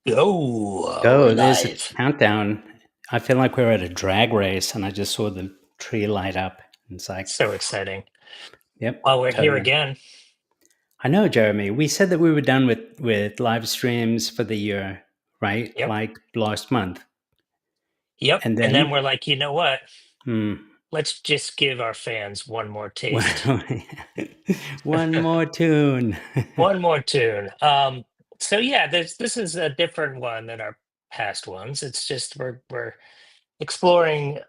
Go, we're Go, there's a live. countdown. I feel like we're at a drag race and I just saw the tree light up. It's like, So exciting. yep, Well, we're here totally. again. I know, Jeremy. We said that we were done with live streams for the year, right? Yep. Like last month. Yep. And And then we're then, like, you know what? hmm, Let's just give our fans one more taste. well, one more tune. One more tune. So yeah, this is a different one than our past ones. It's just we're exploring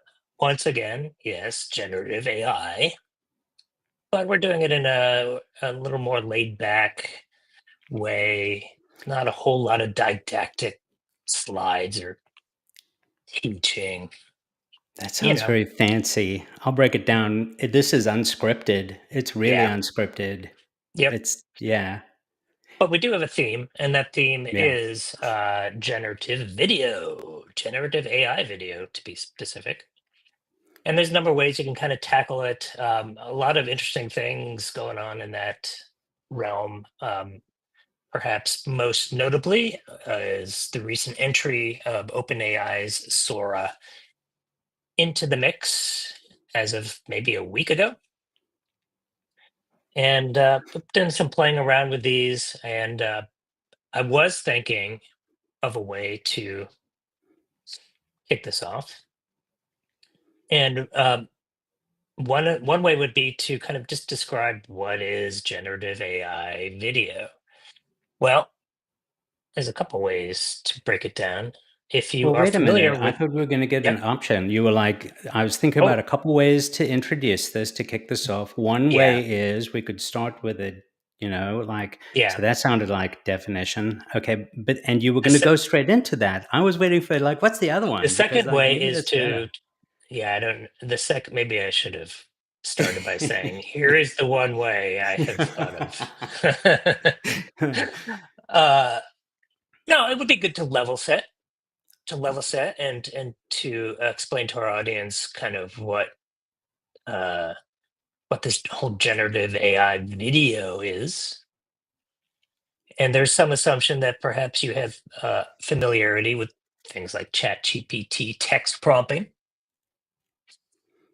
once again, yes, generative AI, but we're doing it in a little more laid back way, not a whole lot of didactic slides or teaching. That You sounds know, very fancy. I'll break it down. This is unscripted. It's really yeah. unscripted. Yep. Yeah, But we do have a theme, and that theme yeah. is generative AI video, to be specific. And there's a number of ways you can kind of tackle it. A lot of interesting things going on in that realm. Perhaps most notably is the recent entry of OpenAI's Sora into the mix as of maybe a week ago. And done some playing around with these, and I was thinking of a way to kick this off. And one way would be to kind of just describe what is generative AI video. Well, there's a couple ways to break it down. If you Well, are wait a minute. familiar I with, thought we were going to get yep, an option. You were like, I was thinking about oh a couple ways to introduce this, to kick this off. One yeah, way is we could start with it, like, yeah. so that sounded like definition. Okay. And you were The, going to se- go straight into that. I was waiting for, like, what's the other the one? Because, second like, way maybe is that's better. to, yeah, I don't. The second, maybe I should have started by saying, here is the one way I have thought of. uh, no, it would be good to level set and to explain to our audience kind of uh, what this whole generative AI video is. And there's some assumption that perhaps you have familiarity with things like ChatGPT text prompting.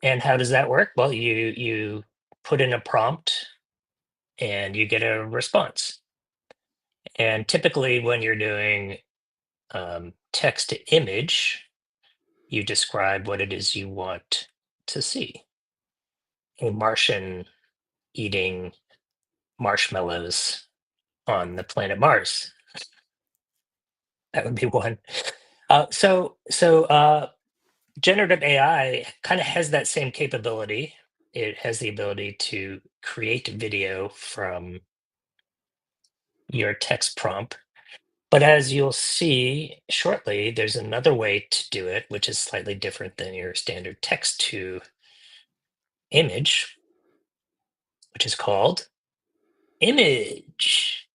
And how does that work? Well, you put in a prompt and you get a response. And typically, when you're doing text to image, you describe what it is you want to see. A Martian eating marshmallows on the planet Mars. That would be one. So generative AI kind of has that same capability. It has the ability to create video from your text prompt. But as you'll see shortly, there's another way to do it, which is slightly different than your standard text to image, which is called image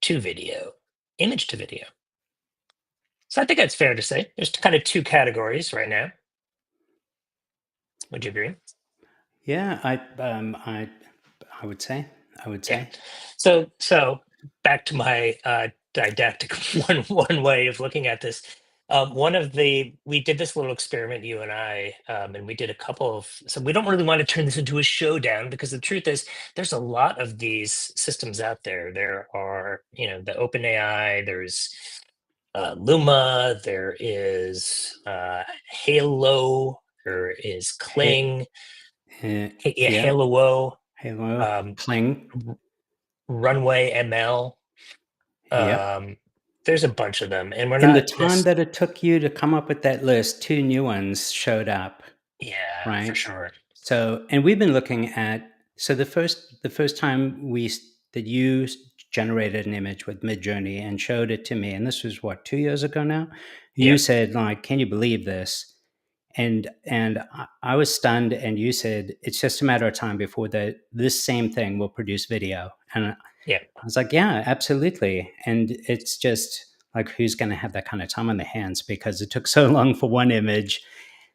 to video. Image to video. So I think that's fair to say. There's kind of two categories right now. Would you agree? Yeah, I would say. I would Yeah. say. So back to my didactic one way of looking at this. One of the We did this little experiment, you and I, and we did a couple of. So we don't really want to turn this into a showdown because the truth is, there's a lot of these systems out there. There are, the OpenAI. There's Luma. There is Halo. There is Hey, Kling. Yeah, yeah. Halo. Hello. Um, Pling. Runway ML. Yep. Um, there's a bunch of them, and we're In the not time this. that it took you to come up with that list, two new ones showed up, Yeah, for right? sure. So, and we've been looking at, so the first time that you generated an image with Midjourney and showed it to me, and this was what, 2 years ago now. You Yep, said, like, can you believe this? And I was stunned, and you said it's just a matter of time before this same thing will produce video. And yep, I was like, yeah, absolutely. And it's just like, who's going to have that kind of time on their hands because it took so long for one image.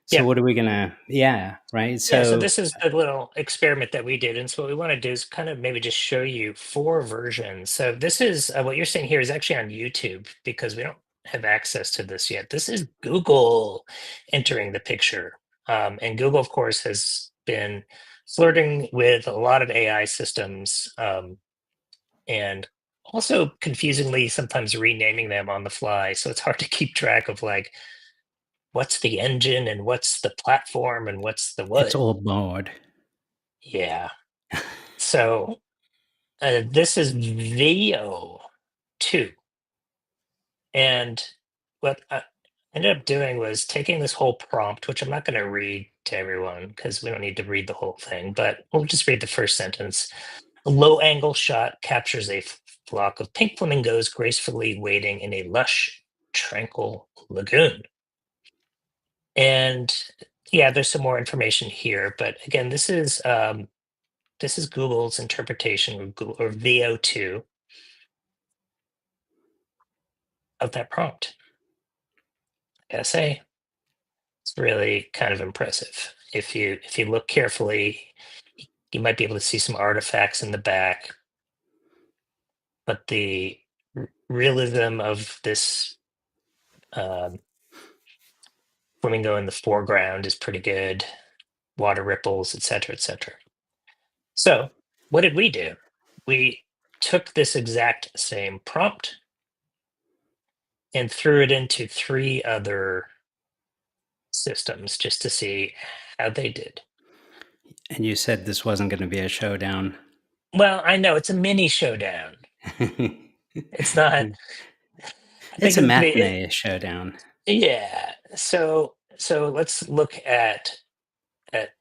So yep. what are we going to, yeah, right. Yeah, so So this is the little experiment that we did, and so what we want to do is kind of maybe just show you four versions. So this is what you're seeing here is actually on YouTube because we don't have access to this yet. This is Google entering the picture. And Google, of course, has been flirting with a lot of AI systems, and also confusingly sometimes renaming them on the fly. So it's hard to keep track of like what's the engine and what's the platform and what's the It's what. all bored. Yeah. So this is Veo 2. And what I ended up doing was taking this whole prompt, which I'm not going to read to everyone because we don't need to read the whole thing, but we'll just read the first sentence. A low angle shot captures a flock of pink flamingos gracefully wading in a lush, tranquil lagoon. And yeah, there's some more information here, but again, this is Google's interpretation of Google or VO2 of that prompt. I gotta say, it's really kind of impressive. If you look carefully, you might be able to see some artifacts in the back, but the realism of this um, flamingo in the foreground is pretty good. Water ripples, etc., etc. So, what did we do? We took this exact same prompt and threw it into three other systems just to see how they did. And you said this wasn't going to be a showdown. Well, I know it's a mini showdown. It's not. I It's think a the matinee showdown. yeah. So let's look at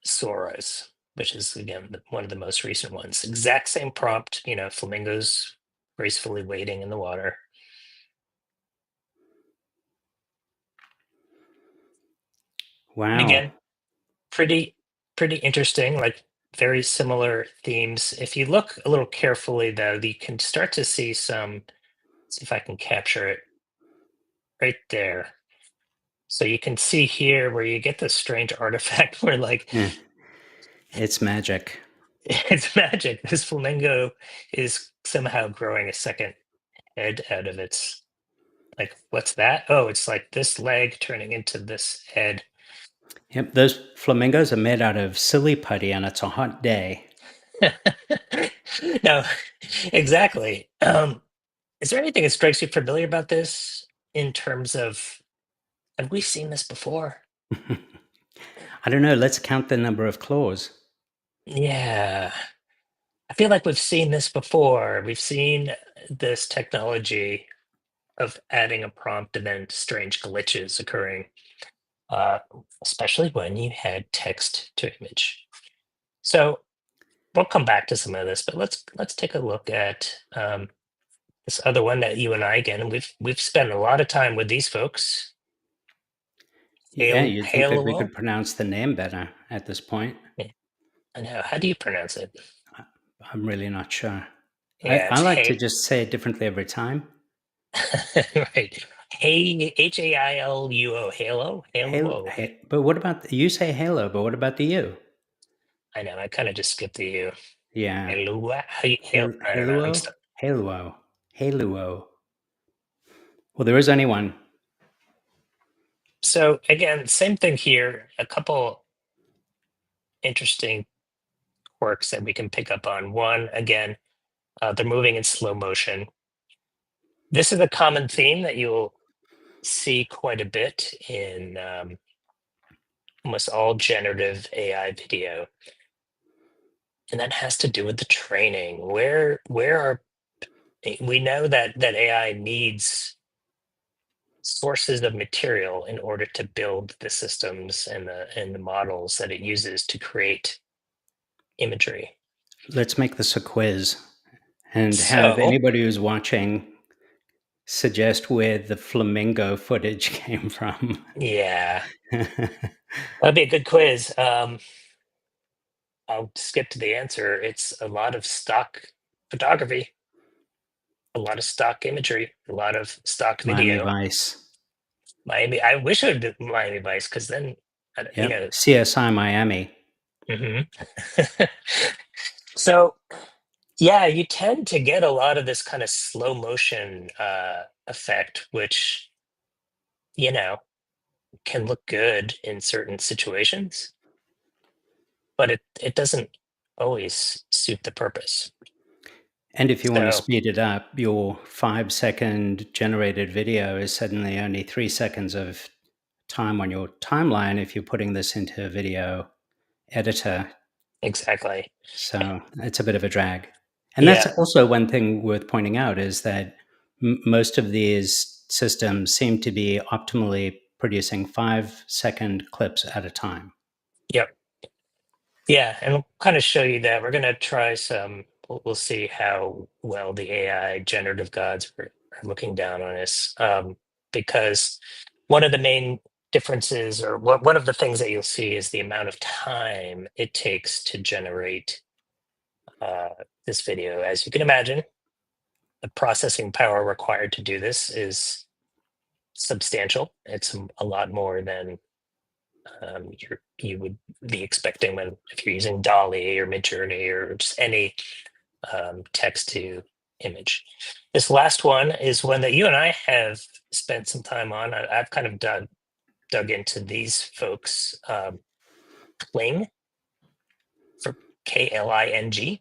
Sora's, which is again one of the most recent ones. Exact same prompt, flamingos gracefully wading in the water. And Wow. again, pretty pretty interesting, like very similar themes. If you look a little carefully though, you can start to see some, see if I can capture it right there. So you can see here where you get this strange artifact where like Eh, it's magic. it's magic. This flamingo is somehow growing a second head out of its, like, what's that? Oh, it's like this leg turning into this head. Yep, those flamingos are made out of silly putty, and it's a hot day. No, exactly. Is there anything that strikes you familiar about this in terms of, have we seen this before? I don't know. Let's count the number of claws. Yeah. I feel like we've seen this before. We've seen this technology of adding a prompt and then strange glitches occurring, uh, especially when you had text to image. So we'll come back to some of this, but let's take a look at this other one that you and I, again, we've spent a lot of time with these folks. Yeah, you'd think that we Halo. could pronounce the name better at this point. Yeah, I know. How do you pronounce it? I'm really not sure. Yeah, I it's like to just say it differently every time. right. Hey, Hailuo, Halo, Halo. But what about you say halo? But what about the U? I know. I kind of just skipped the U. Yeah, Halo. I don't know. I'm haluo, stuck. haluo, haluo. Well, there is only one. So again, same thing here. A couple interesting quirks that we can pick up on. One, again, they're moving in slow motion. This is a common theme that you'll see quite a bit in almost all generative AI video, and that has to do with the training. Where are we know that AI needs sources of material in order to build the systems and the models that it uses to create imagery. Let's make this a quiz and have So anybody who's watching suggest where the flamingo footage came from. yeah, that'd be a good quiz. I'll skip to the answer. It's a lot of stock photography, a lot of stock imagery, a lot of stock Miami video. Vice. Miami. I wish I would do Miami Vice because then, Yep. CSI Miami. mhm. So yeah, you tend to get a lot of this kind of slow motion effect, which you know, can look good in certain situations, but it doesn't always suit the purpose. And if you want to So speed it up, your 5-second generated video is suddenly only 3 seconds of time on your timeline if you're putting this into a video editor. exactly. So it's a bit of a drag. And that's Yeah. also one thing worth pointing out is that most of these systems seem to be optimally producing 5-second clips at a time. Yep. Yeah, and we'll kind of show you that. We're going to try some. We'll see how well the AI generative gods are looking down on us. Because one of the main differences, or one of the things that you'll see, is the amount of time it takes to generate uh, this video. As you can imagine, the processing power required to do this is substantial. It's a lot more than you would be expecting when if you're using Dolly or Midjourney or just any text to image. This last one is one that you and I have spent some time on. I've kind of dug into these folks. Kling for Kling.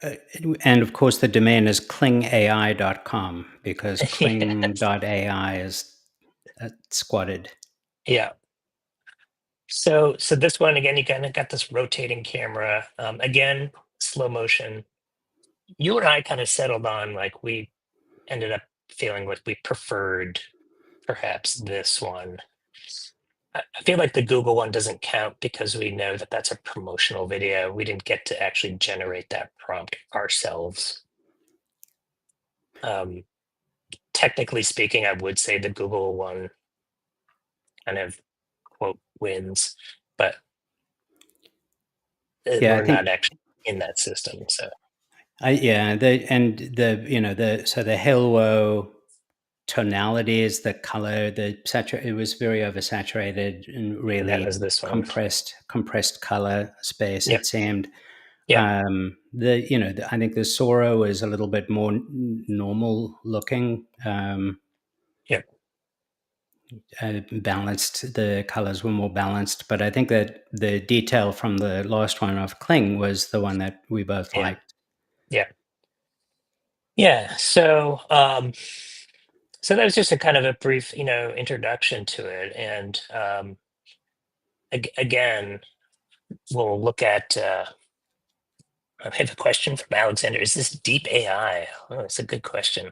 Uh, and of course, the domain is klingai.com because Yes. kling.ai is squatted. Yeah. So this one again, you kind of got this rotating camera. Again, slow motion. You and I kind of settled on like we ended up feeling like we preferred perhaps this one. I feel like the Google one doesn't count because we know that that's a promotional video. We didn't get to actually generate that prompt ourselves. Um, Technically speaking, I would say the Google one kind of quote wins, but Yeah, I we're not think actually in that system. So yeah, the halo tonalities, the color, it was very oversaturated and that really was this one. compressed color space. Yep. It seemed Yep. I think the Sora was a little bit more normal looking, Yep. balanced. The colors were more balanced, but I think that the detail from the last one of Kling was the one that we both Yeah. liked. Yeah. Yeah. So that was just a kind of a brief, introduction to it. And again, we'll look at. I have a question from Alexander. Is this deep AI? Oh, it's a good question.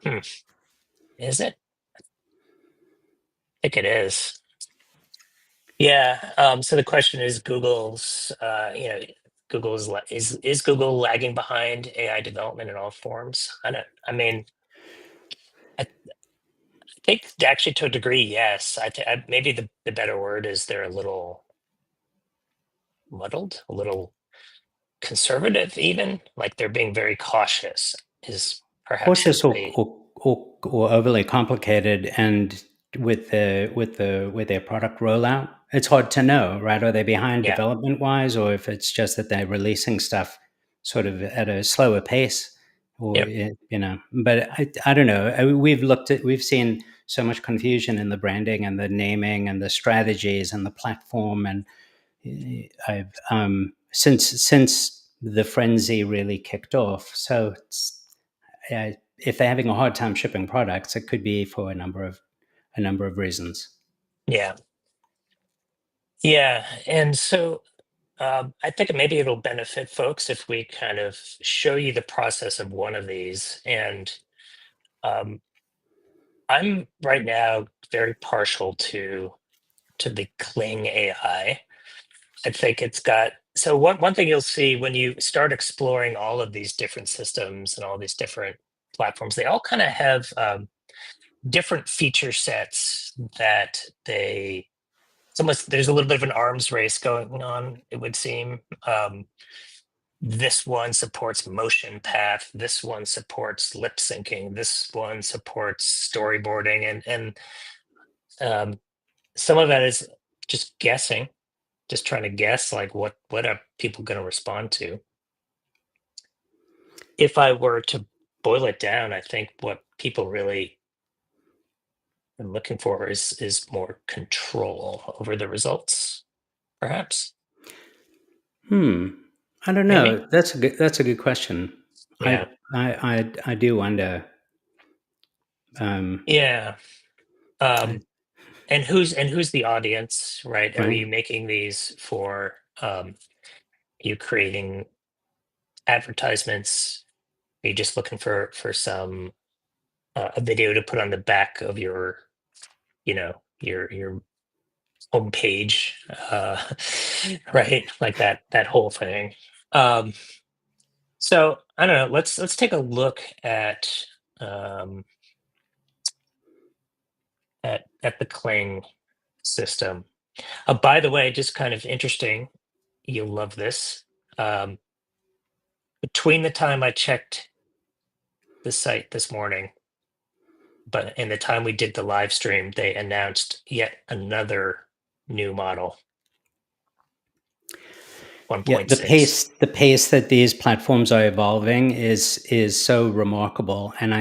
Hmm. Is it? I think it is. Yeah. So the question is Google's. Google's is Google lagging behind AI development in all forms? I don't. I mean, I think actually to a degree, yes. Maybe the better word is they're a little muddled, a little conservative, even like they're being very cautious. Is perhaps Cautious the or overly complicated, and with their product rollout, it's hard to know, right? Are they behind yeah. development wise, or if it's just that they're releasing stuff sort of at a slower pace, or Yep. But I don't know. We've seen so much confusion in the branding and the naming and the strategies and the platform, and I've since the frenzy really kicked off. So if they're having a hard time shipping products, it could be for a number of reasons. Yeah. Yeah. And so I think maybe it'll benefit folks if we kind of show you the process of one of these. And um, I'm right now very partial to the Kling AI. I think it's got so one thing you'll see when you start exploring all of these different systems and all these different platforms, they all kind of have different feature sets that they. It's almost there's a little bit of an arms race going on. It would seem. This one supports motion path. This one supports lip syncing. This one supports storyboarding, and um, some of that is just guessing, just trying to guess like what are people going to respond to. If I were to boil it down, I think what people really I'm looking for is more control over the results, perhaps. Hmm. I don't Maybe. know. That's a good question. Yeah. I do wonder. Um, Yeah. I, Um, and who's the audience, right? Are right. you making these for you creating advertisements? Are you just looking for some a video to put on the back of your, your homepage, uh, right? Like that whole thing. Um, so I don't know. Let's take a look um, at the Kling system. By the way, just kind of interesting. You'll love this. Um, Between the time I checked the site this morning, but in the time we did the live stream, they announced yet another new model, Yeah, the 1.6. pace the pace that these platforms are evolving is so remarkable, and Yep.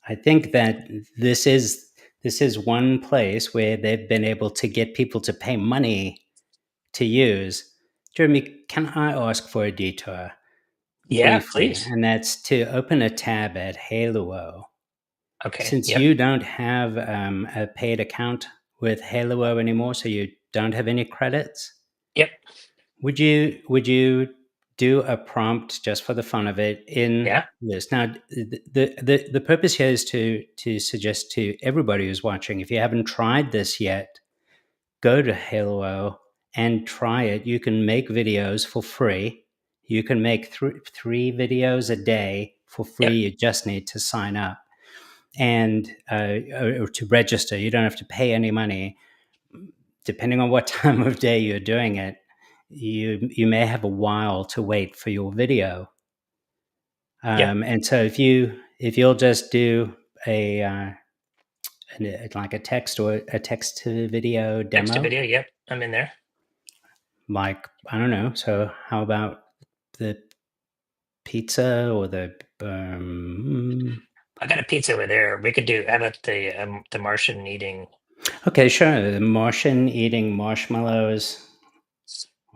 I think that this is one place where they've been able to get people to pay money to use. Jeremy, can I ask for a detour Yeah, briefly? please. And that's to open a tab at Halo. Okay. Since Yep. you don't have a paid account with Halo anymore, so you don't have any credits, Yep. would you do a prompt just for the fun of it in Yeah. this? Now, the purpose here is to suggest to everybody who's watching, if you haven't tried this yet, go to Halo and try it. You can make videos for free. You can make three videos a day for free. Yep. You just need to sign up and or to register. You don't have to pay any money. Depending on what time of day you're doing it, you may have a while to wait for your video. Yep. And so if you'll just do like a text or a text to video Text to demo, video. Yep. I'm in there. like I don't know. So how about the pizza or the I got a pizza over there. We could do. How about the Martian eating? okay, sure, the Martian eating marshmallows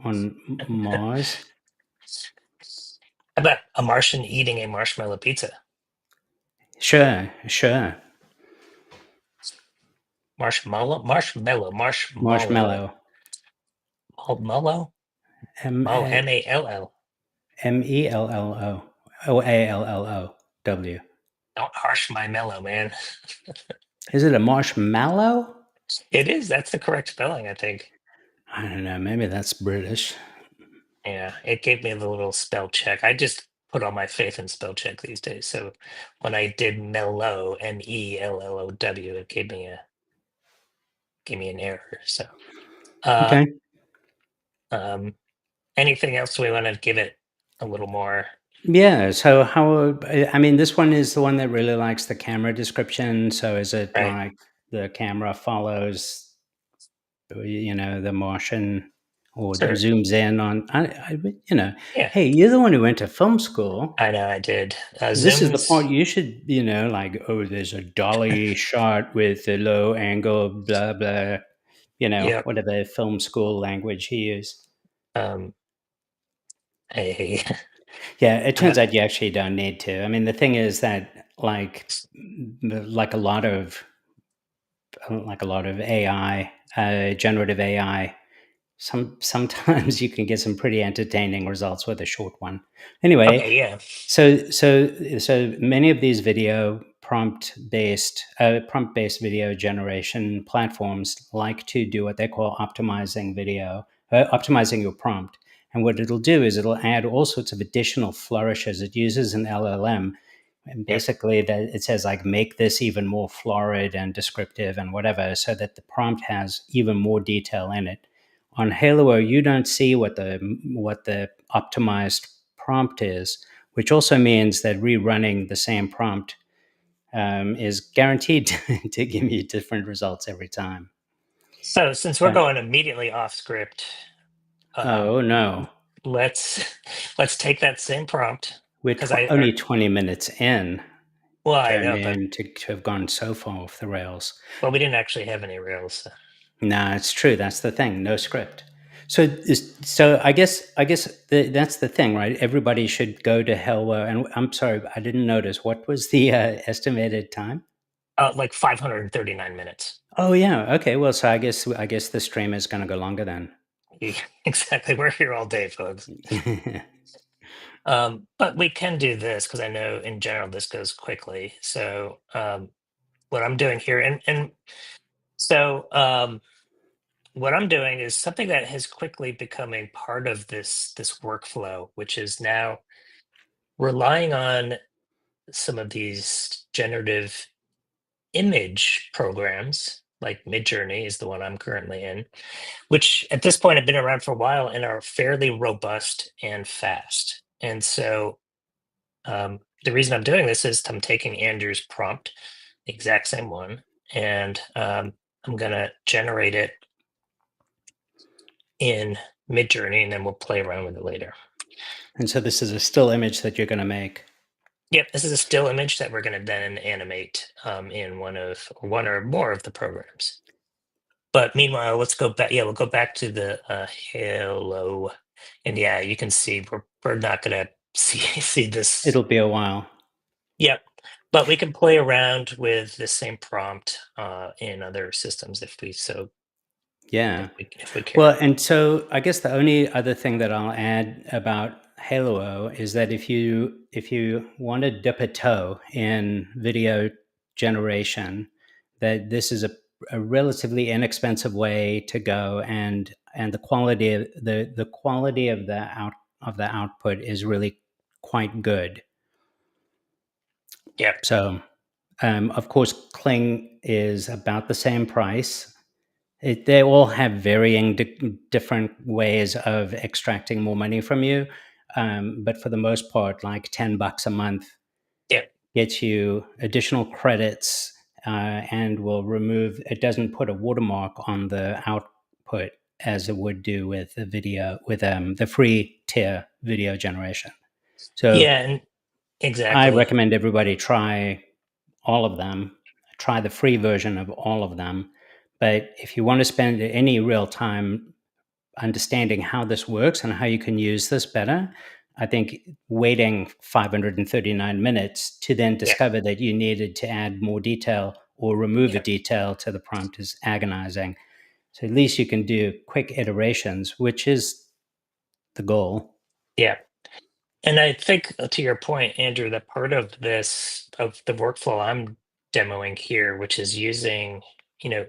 on Mars. How about a Martian eating a marshmallow pizza? Sure, sure. Marshmallow, marshmallow, marshmallow, Marshmallow. mallow, M oh, A Mall. Mello. OALLOW. Don't harsh my mellow, man. Is it a marshmallow? It is. That's the correct spelling, I think. I don't know. Maybe that's British. Yeah, it gave me the little spell check. I just put all my faith in spell check these days. So when I did mellow, Mellow, it gave me an error. So, uh, Okay. um, anything else we want to give it a little more, Yeah. So how? I mean, this one is the one that really likes the camera description. So is it right? like the camera follows, the Martian, or Sure. zooms in on? Yeah, Hey, you're the one who went to film school. I know I did. This is the Zooms. part you should, like, oh, there's a dolly shot with a low angle, blah, blah, Yep. whatever film school language he used. Um, a Yeah, it turns about out you actually don't need to. I mean, the thing is that, like a lot of AI, generative AI, sometimes you can get some pretty entertaining results with a short one. Anyway, okay, yeah, so many of these prompt based video generation platforms like to do what they call optimizing your prompt. And what it'll do is it'll add all sorts of additional flourishes. It uses an LLM, and yep. basically that it says, like, make this even more florid and descriptive and whatever, so that the prompt has even more detail in it. On Halo, you don't see what the optimized prompt is, which also means that rerunning the same prompt is guaranteed to give you different results every time. So since we're Uh, going immediately off script, um, oh no, let's let's take that same prompt we're because only 20 minutes in. Well, I turned know, but in to have gone so far off the rails. we didn't actually have any rails. No, it's true. That's the thing. No script. So I guess that's the thing, right? Everybody should go to Hello. And I'm sorry, I didn't notice what was the estimated time. Like 539 minutes. Oh yeah. Okay. Well, so I guess the stream is going to go longer then. Exactly. We're here all day, folks. But we can do this because I know in general this goes quickly. So what I'm doing here, and so what I'm doing is something that has quickly become a part of this workflow, which is now relying on some of these generative image programs, like Midjourney is the one I'm currently in, which at this point have been around for a while and are fairly robust and fast. And so the reason I'm doing this is I'm taking Andrew's prompt, the exact same one, and I'm gonna generate it in Midjourney, and then we'll play around with it later. And so this is a still image that you're going to make. Yep, this is a still image that we're going to then animate in one or more of the programs. But meanwhile, let's go back. Yeah, we'll go back to the Halo, and yeah, you can see we're not going to see this. It'll be a while. Yep, but we can play around with the same prompt in other systems if we so Yeah. if we care. Well, and so I guess the only other thing that I'll add about Halo is that if you want to dip a toe in video generation, that this is a relatively inexpensive way to go, and the quality of the output is really quite good. Yep, So, of course, Kling is about the same price. They all have varying different ways of extracting more money from you. But for the most part, like $10 a month yep, gets you additional credits, and will remove, it doesn't put a watermark on the output as it would do with the video, with the free tier video generation. So yeah, and I exactly. recommend everybody try all of them, try the free version of all of them. But if you want to spend any real time understanding how this works and how you can use this better, I think waiting 539 minutes to then Yeah, discover that you needed to add more detail or remove a yeah, detail to the prompt is agonizing. So at least you can do quick iterations, which is the goal. yeah. And I think to your point, Andrew, that part of this of the workflow I'm demoing here, which is using, you know,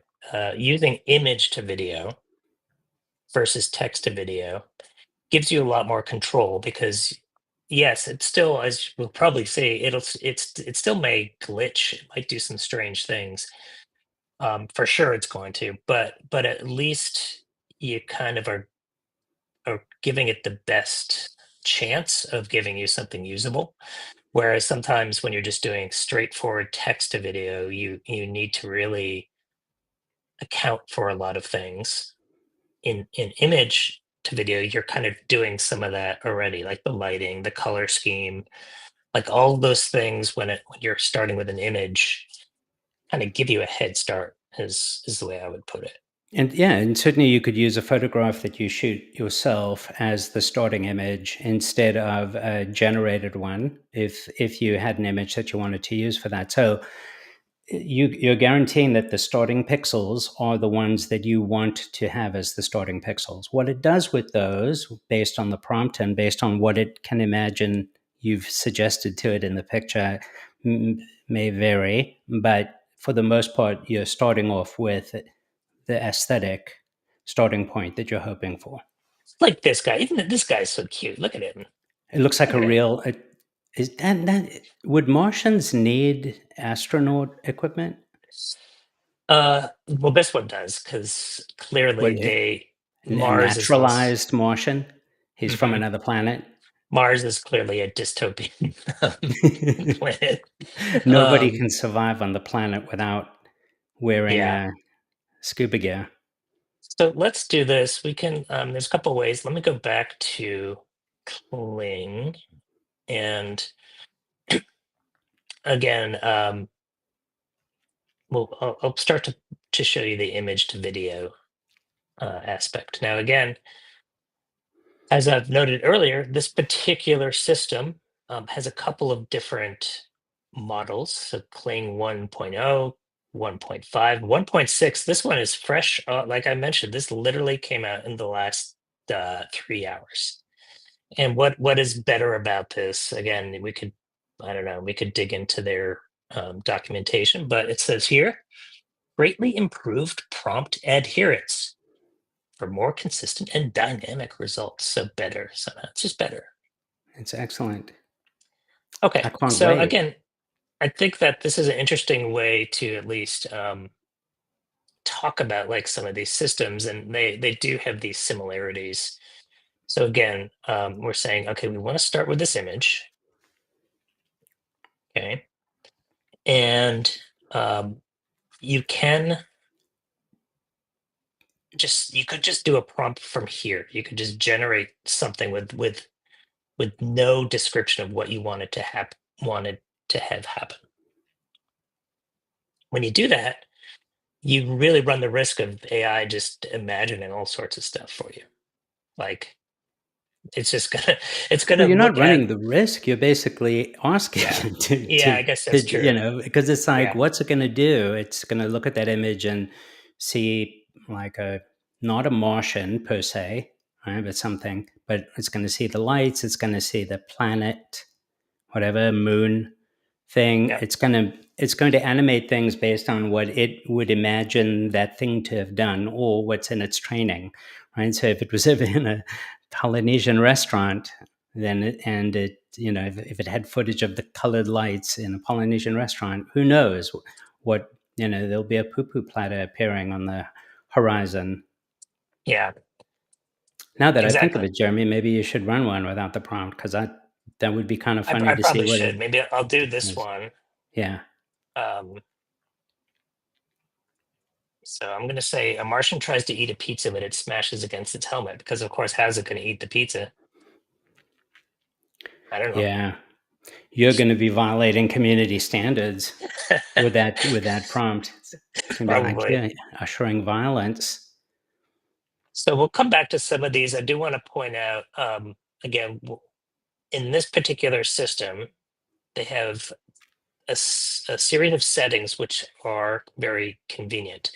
using image to video versus text to video, gives you a lot more control because, yes, it's still, as we'll probably see, it still may glitch, it might do some strange things. For sure, it's going to, but at least you kind of are giving it the best chance of giving you something usable. Whereas sometimes when you're just doing straightforward text to video, you need to really account for a lot of things. In image to video, you're kind of doing some of that already, like the lighting, the color scheme, like all of those things when you're starting with an image, kind of give you a head start is the way I would put it. And yeah, and certainly you could use a photograph that you shoot yourself as the starting image instead of a generated one if you had an image that you wanted to use for that. So you're guaranteeing that the starting pixels are the ones that you want to have as the starting pixels. What it does with those, based on the prompt and based on what it can imagine you've suggested to it in the picture, may vary. But for the most part, you're starting off with the aesthetic starting point that you're hoping for. Like this guy, even this guy's so cute. Look at him. It looks like Look a at him. real. Is that would Martians need astronaut equipment? Well, this one does because clearly Would they a Mars is this. naturalized Martian? He's from Mhm. another planet. Mars is clearly a dystopian planet. Nobody Um, can survive on the planet without wearing yeah. scuba gear. So let's do this. We can. There's a couple ways. Let me go back to Kling, and again, I'll start to show you the image to video aspect. Now, again, as I've noted earlier, this particular system has a couple of different models. So Kling 1.0, 1.5, 1.6. This one is fresh. Like I mentioned, this literally came out in the last 3 hours. And what is better about this? Again, we could, I don't know, we could dig into their documentation, but it says here, greatly improved prompt adherence for more consistent and dynamic results. So better, somehow it's just better. It's excellent. I Okay, can't so wait. again, I think that this is an interesting way to at least talk about like some of these systems, and they do have these similarities. So again, we're saying, okay, we want to start with this image, okay, and you can you could just do a prompt from here. You could just generate something with no description of what you wanted to have happen. When you do that, you really run the risk of AI just imagining all sorts of stuff for you. Like it's just gonna it's Well, gonna you're not look at running the risk. You're basically yeah. asking it Yeah, I guess to that's true. because it's like, Yeah. what's it going to do? It's going to look at that image and see like not a Martian per se, right? But something, but it's going to see the lights. It's going to see the planet, whatever moon thing. Yeah. It's going to animate things based on what it would imagine that thing to have done or what's in its training, right? So if it was ever in a Polynesian restaurant, then if it had footage of the colored lights in a Polynesian restaurant, who knows what there'll be a poo poo platter appearing on the horizon. Yeah. Now that I think of Exactly. it, Jeremy, maybe you should run one without the prompt because that would be kind of funny I to see probably what should. it Maybe I'll do this is. one. Yeah. Um, so I'm gonna say a Martian tries to eat a pizza, but it smashes against its helmet because, of course, how's it gonna eat the pizza? I don't know. Yeah. You're going to be violating community standards with that prompt. It's going to be like, Probably. yeah, ushering violence. So we'll come back to some of these. I do want to point out again in this particular system, they have a series of settings which are very convenient.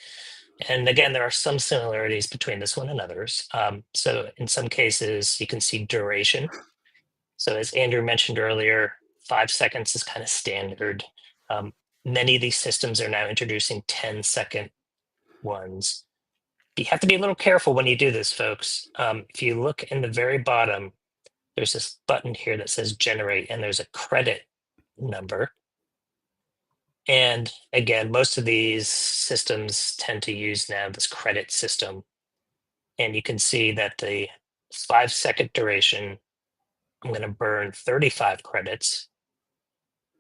And again, there are some similarities between this one and others. So in some cases, you can see duration. So as Andrew mentioned earlier, 5 seconds is kind of standard. Um, Many of these systems are now introducing 10-second ones. You have to be a little careful when you do this, folks. If you look in the very bottom, there's this button here that says generate, and there's a credit number. And again, most of these systems tend to use now this credit system. And you can see that the 5 second duration, I'm going to burn 35 credits.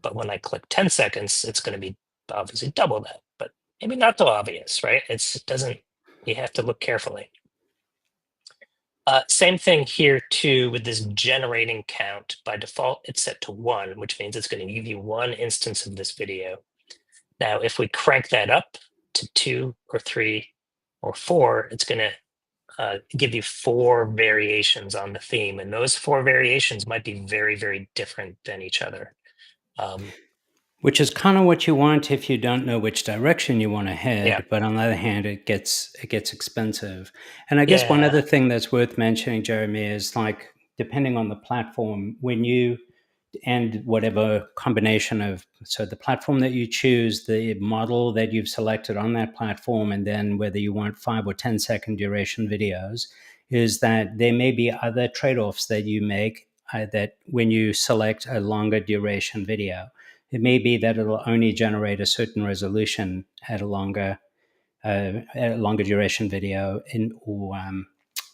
But when I click 10 seconds, it's going to be obviously double that, but maybe not so obvious, right? It doesn't, you have to look carefully. Same thing here too with this generating count. By default, it's set to 1, which means it's going to give you one instance of this video. Now, if we crank that up to 2 or 3 or 4, it's going to give you 4 variations on the theme. And those 4 variations might be very, very different than each other. Um, Which is kind of what you want if you don't know which direction you want to yeah. head. But on the other hand, it gets expensive. And I guess one Yeah. other thing that's worth mentioning, Jeremy, is like depending on the platform, when you and whatever combination of so the platform that you choose, the model that you've selected on that platform, and then whether you want 5 or 10 second duration videos, is that there may be other trade-offs that you make that when you select a longer duration video, it may be that it'll only generate a certain resolution at a longer duration video, or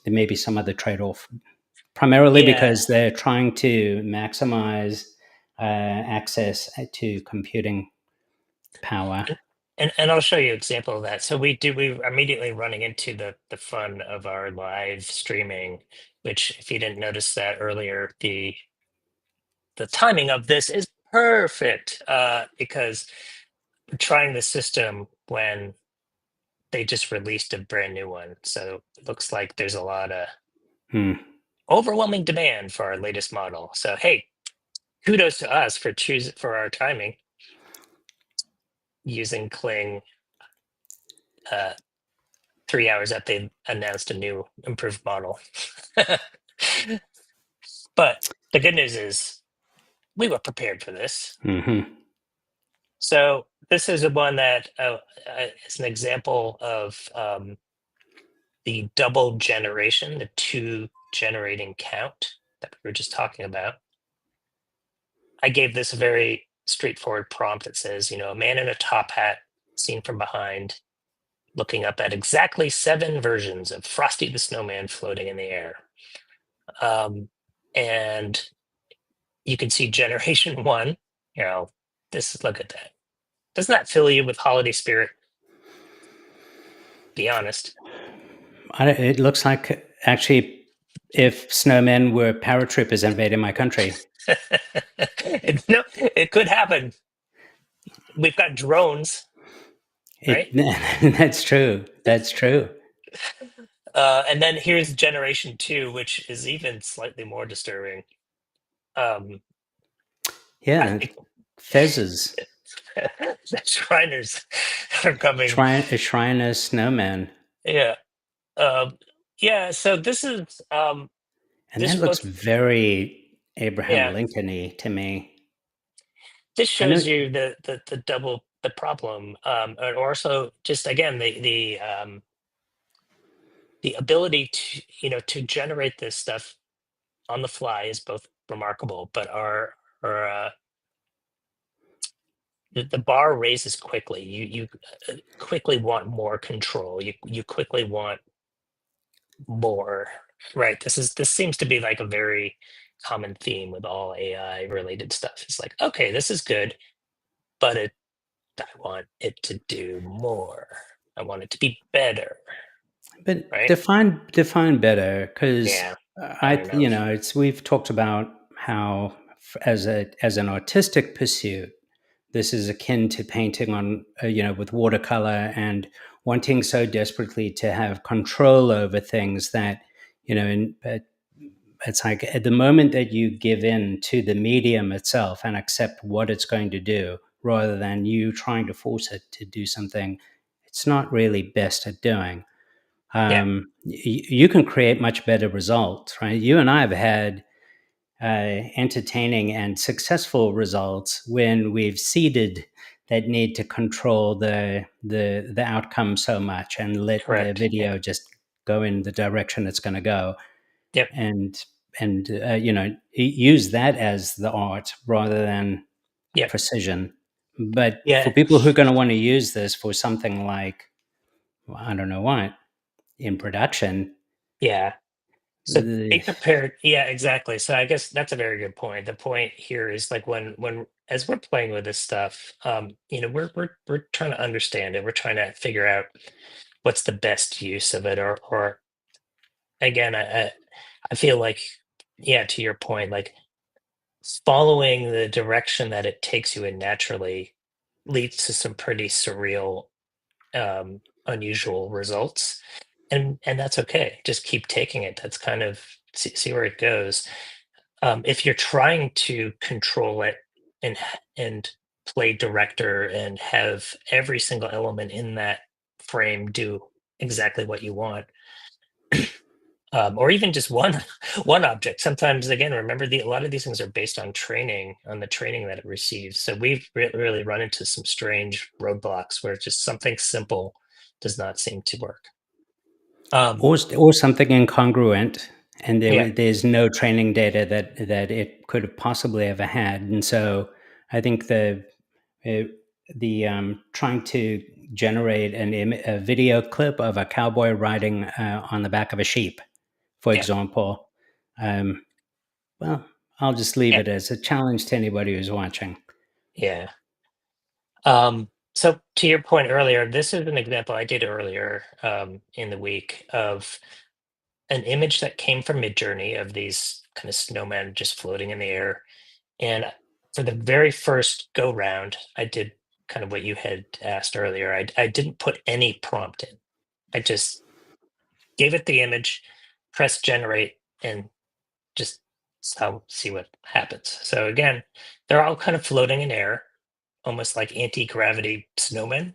there may be some other trade-off primarily Yeah. because they're trying to maximize access to computing power. And I'll show you an example of that. So we immediately running into the fun of our live streaming, which if you didn't notice that earlier, the timing of this is Perfect. Because we're trying the system when they just released a brand new one. So it looks like there's a lot of Hmm. overwhelming demand for our latest model. So hey, kudos to us for choosing for our timing using Kling 3 hours after they announced a new improved model. But the good news is we were prepared for this. Hmm. So this is a one that is an example of the double generation, the two generating count that we were just talking about. I gave this a very straightforward prompt that says, a man in a top hat seen from behind, looking up at exactly 7 versions of Frosty the Snowman floating in the air. And you can see generation one, this look at that. Doesn't that fill you with holiday spirit? Be honest. It looks like actually, if snowmen were paratroopers invading my country, No, it could happen. We've got drones, right? it that's true. That's true. And then here's generation two, which is even slightly more disturbing. Um, I Yeah, think fezzes, the Shriners are coming. shrine a snowman, Yeah. Um, yeah. So and this that looks both, very Abraham yeah, Lincoln-y to me. this I know. shows you the double the problem, and also just again the ability to to generate this stuff on the fly is both remarkable, but our the bar raises quickly. You quickly want more control. You quickly want more. Right. This seems to be like a very common theme with all AI related stuff. It's like, okay, this is good, but I want it to do more. I want it to be better. But Right. define better, because Yeah. I I don't know. you know it's we've talked about how as an artistic pursuit, this is akin to painting on with watercolor and wanting so desperately to have control over things that it's like at the moment that you give in to the medium itself and accept what it's going to do rather than you trying to force it to do something it's not really best at doing. Yeah. You can create much better results, right? You and I have had entertaining and successful results when we've seeded that need to control the outcome so much and let the Correct. Yeah. video just go in the direction it's going to go, Yep. and use that as the art rather than Yep. precision. But for Yeah. people who are going to want to use this for something like, well, I don't know what, in production, Yeah. So be the, prepared. Yeah, exactly. So I guess that's a very good point. The point here is like when as we're playing with this stuff, we're trying to understand it. We're trying to figure out what's the best use of it, or again, I feel like, yeah, to your point, like following the direction that it takes you in naturally leads to some pretty surreal, unusual results, and that's okay. Just keep taking it. That's kind of see where it goes. If you're trying to control it and play director and have every single element in that frame do exactly what you want, or even just one one object. Sometimes, again, remember a lot of these things are based on training, on the training that it receives. So we've really run into some strange roadblocks where just something simple does not seem to work. Um, or something incongruent, and yeah, there's no training data that it could have possibly ever had. And so I think uh, the trying to generate a video clip of a cowboy riding on the back of a sheep, for yeah, example, um, well, I'll just leave yeah, it as a challenge to anybody who's watching. yeah. So to your point earlier, this is an example I did earlier in the week of an image that came from Midjourney of these kind of snowmen just floating in the air. And for the very first go round, I did kind of what you had asked earlier. I didn't put any prompt in. I just gave it the image, press generate, and just see what happens. So again, they're all kind of floating in air, almost like anti-gravity snowmen.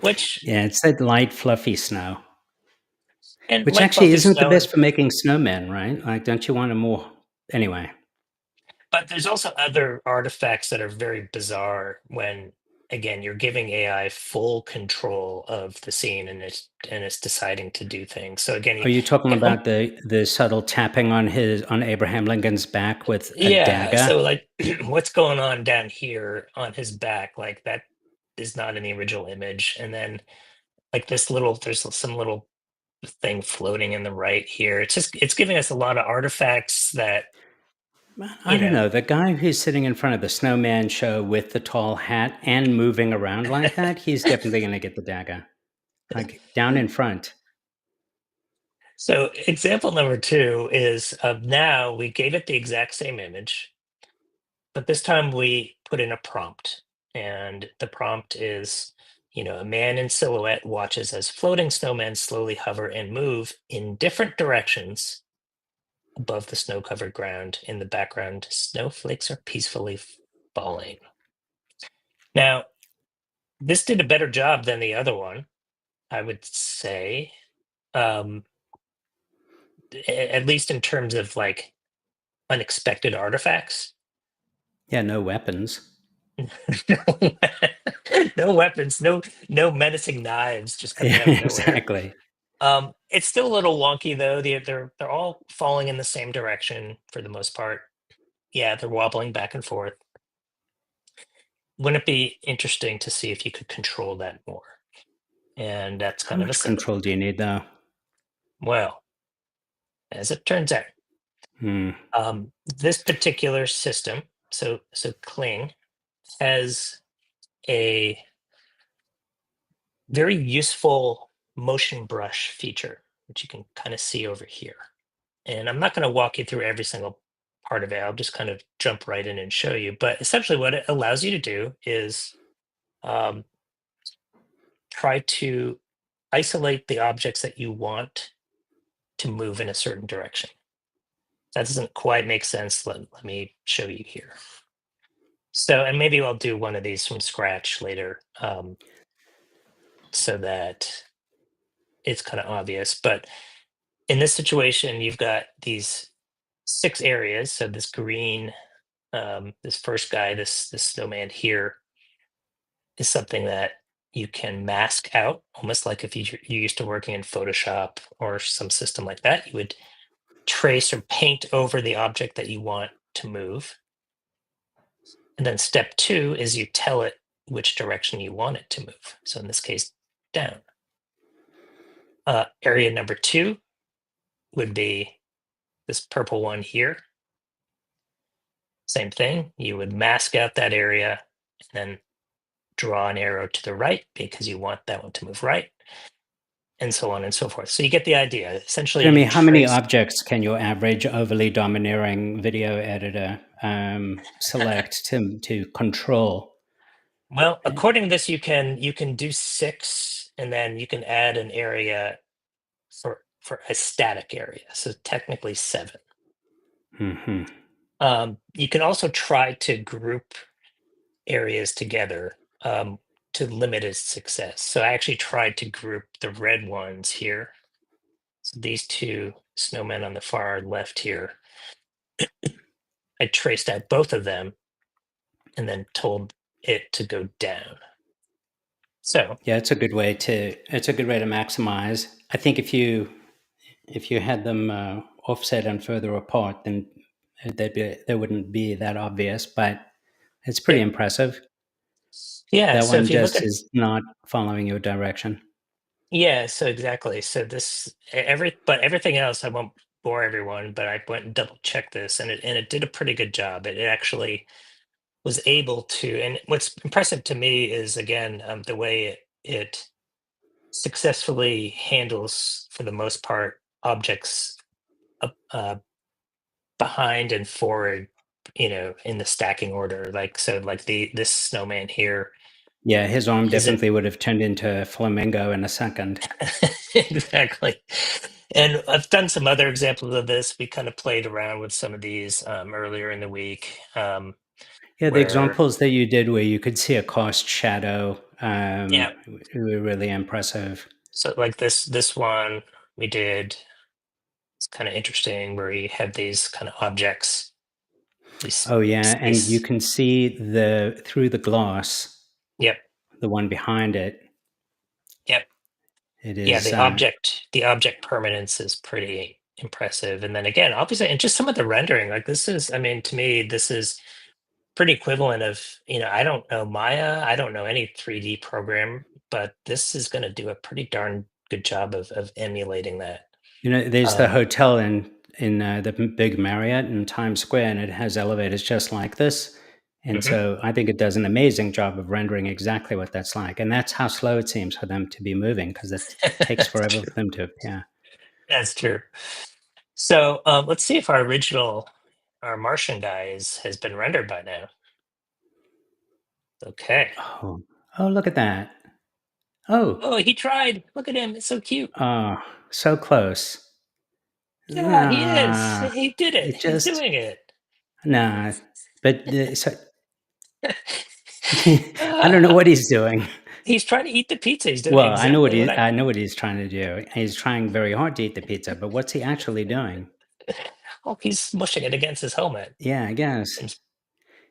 Which Yeah, it's that light, fluffy snow, and which light actually fluffy isn't the snow, and best for making snowmen, right? Like, don't you want a more anyway? but there's also other artifacts that are very bizarre when again you're giving AI full control of the scene and it's deciding to do things. So again, Are you talking you about the subtle tapping on Abraham Lincoln's back with a yeah, dagger? so like what's going on down here on his back, like that is not in the original image. And then like there's some little thing floating in the right here. It's giving us a lot of artifacts that, I you don't know, know. The guy who's sitting in front of the snowman show with the tall hat and moving around like that, he's definitely going to get the dagger. Like down in front. so example number two is now we gave it the exact same image, but this time we put in a prompt. And the prompt is, a man in silhouette watches as floating snowmen slowly hover and move in different directions above the snow covered ground. In the background, snowflakes are peacefully falling. Now, this did a better job than the other one, I would say, um, at least in terms of like unexpected artifacts. Yeah, no weapons. no, no weapons, no menacing knives just coming Yeah, out of nowhere. exactly. It's still a little wonky though. They're all falling in the same direction for the most part. Yeah, they're wobbling back and forth. Wouldn't it be interesting to see if you could control that more? And that's How kind of a much setup. control do you need, though? Well, as it turns out, Hmm. this particular system, so Kling, has a very useful motion brush feature, which you can kind of see over here. And I'm not going to walk you through every single part of it. I'll just kind of jump right in and show you. But essentially, what it allows you to do is um, try to isolate the objects that you want to move in a certain direction. That doesn't quite make sense. Let me show you here. So, and maybe I'll do one of these from scratch later, so that it's kind of obvious. But in this situation, you've got these six areas. So this green, this first guy, this snowman here, is something that you can mask out, almost like if you used to working in Photoshop or some system like that. You would trace or paint over the object that you want to move. And then step two is you tell it which direction you want it to move. So in this case, down. Area number two would be this purple one here. Same thing. You would mask out that area and then draw an arrow to the right because you want that one to move right, and so on and so forth. So you get the idea. Essentially, Jeremy, you've how many traced. objects can your average overly domineering video editor select to control? Well, according to this, you can do six, and then you can add an area for a static area. So technically seven. Hmm. You can also try to group areas together to limit its success. So I actually tried to group the red ones here. So these two snowmen on the far left here, I traced out both of them and then told it to go down. So Yeah, it's a good way to maximize. I think if you had them offset and further apart, then they wouldn't be that obvious. But it's pretty yeah, impressive. yeah. That So one if you look just at is not following your direction. yeah, so exactly. So everything else I won't bore everyone, but I went and double checked this, and it did a pretty good job. It actually was able to, and what's impressive to me is again the way it successfully handles, for the most part, objects behind and forward. in the stacking order. Like, so like this snowman here Yeah, his arm isn't definitely would have turned into a flamingo in a second. exactly. And I've done some other examples of this. We kind of played around with some of these earlier in the week, Yeah, the where examples that you did where you could see a cast shadow yeah. were really impressive. So like this one we did. It's kind of interesting where you have these kind of objects, these Oh yeah, and you space. can see the through the glass, Yep. the one behind it. Yep. It Yeah, is the object permanence is pretty impressive. And then again, obviously, and just some of the rendering, like this is, I mean, to me, this is pretty equivalent of, I don't know Maya, I don't know any 3D program, but this is going to do a pretty darn good job of emulating that. there's the Um, hotel in the big Marriott in Times Square, and it has elevators just like this. And mhm. so I think it does an amazing job of rendering exactly what that's like. And that's how slow it seems for them to be moving because it takes That's forever true. for them to appear. That's true. So let's see if our Martian guy has been rendered by now. Okay. Oh, oh, look at that. Oh, Oh, he tried. Look at him. It's so cute. oh, so close. Yeah, he is. Nah, He did it. it He's just, doing it. nah. But so, I don't know Ah, what he's doing. he's trying to eat the pizza. He's doing Well, exactly what I. I know what he's trying to do. He's trying very hard to eat the pizza, but what's he actually doing? Oh, he's smushing it against his helmet. Yeah, I guess. Seems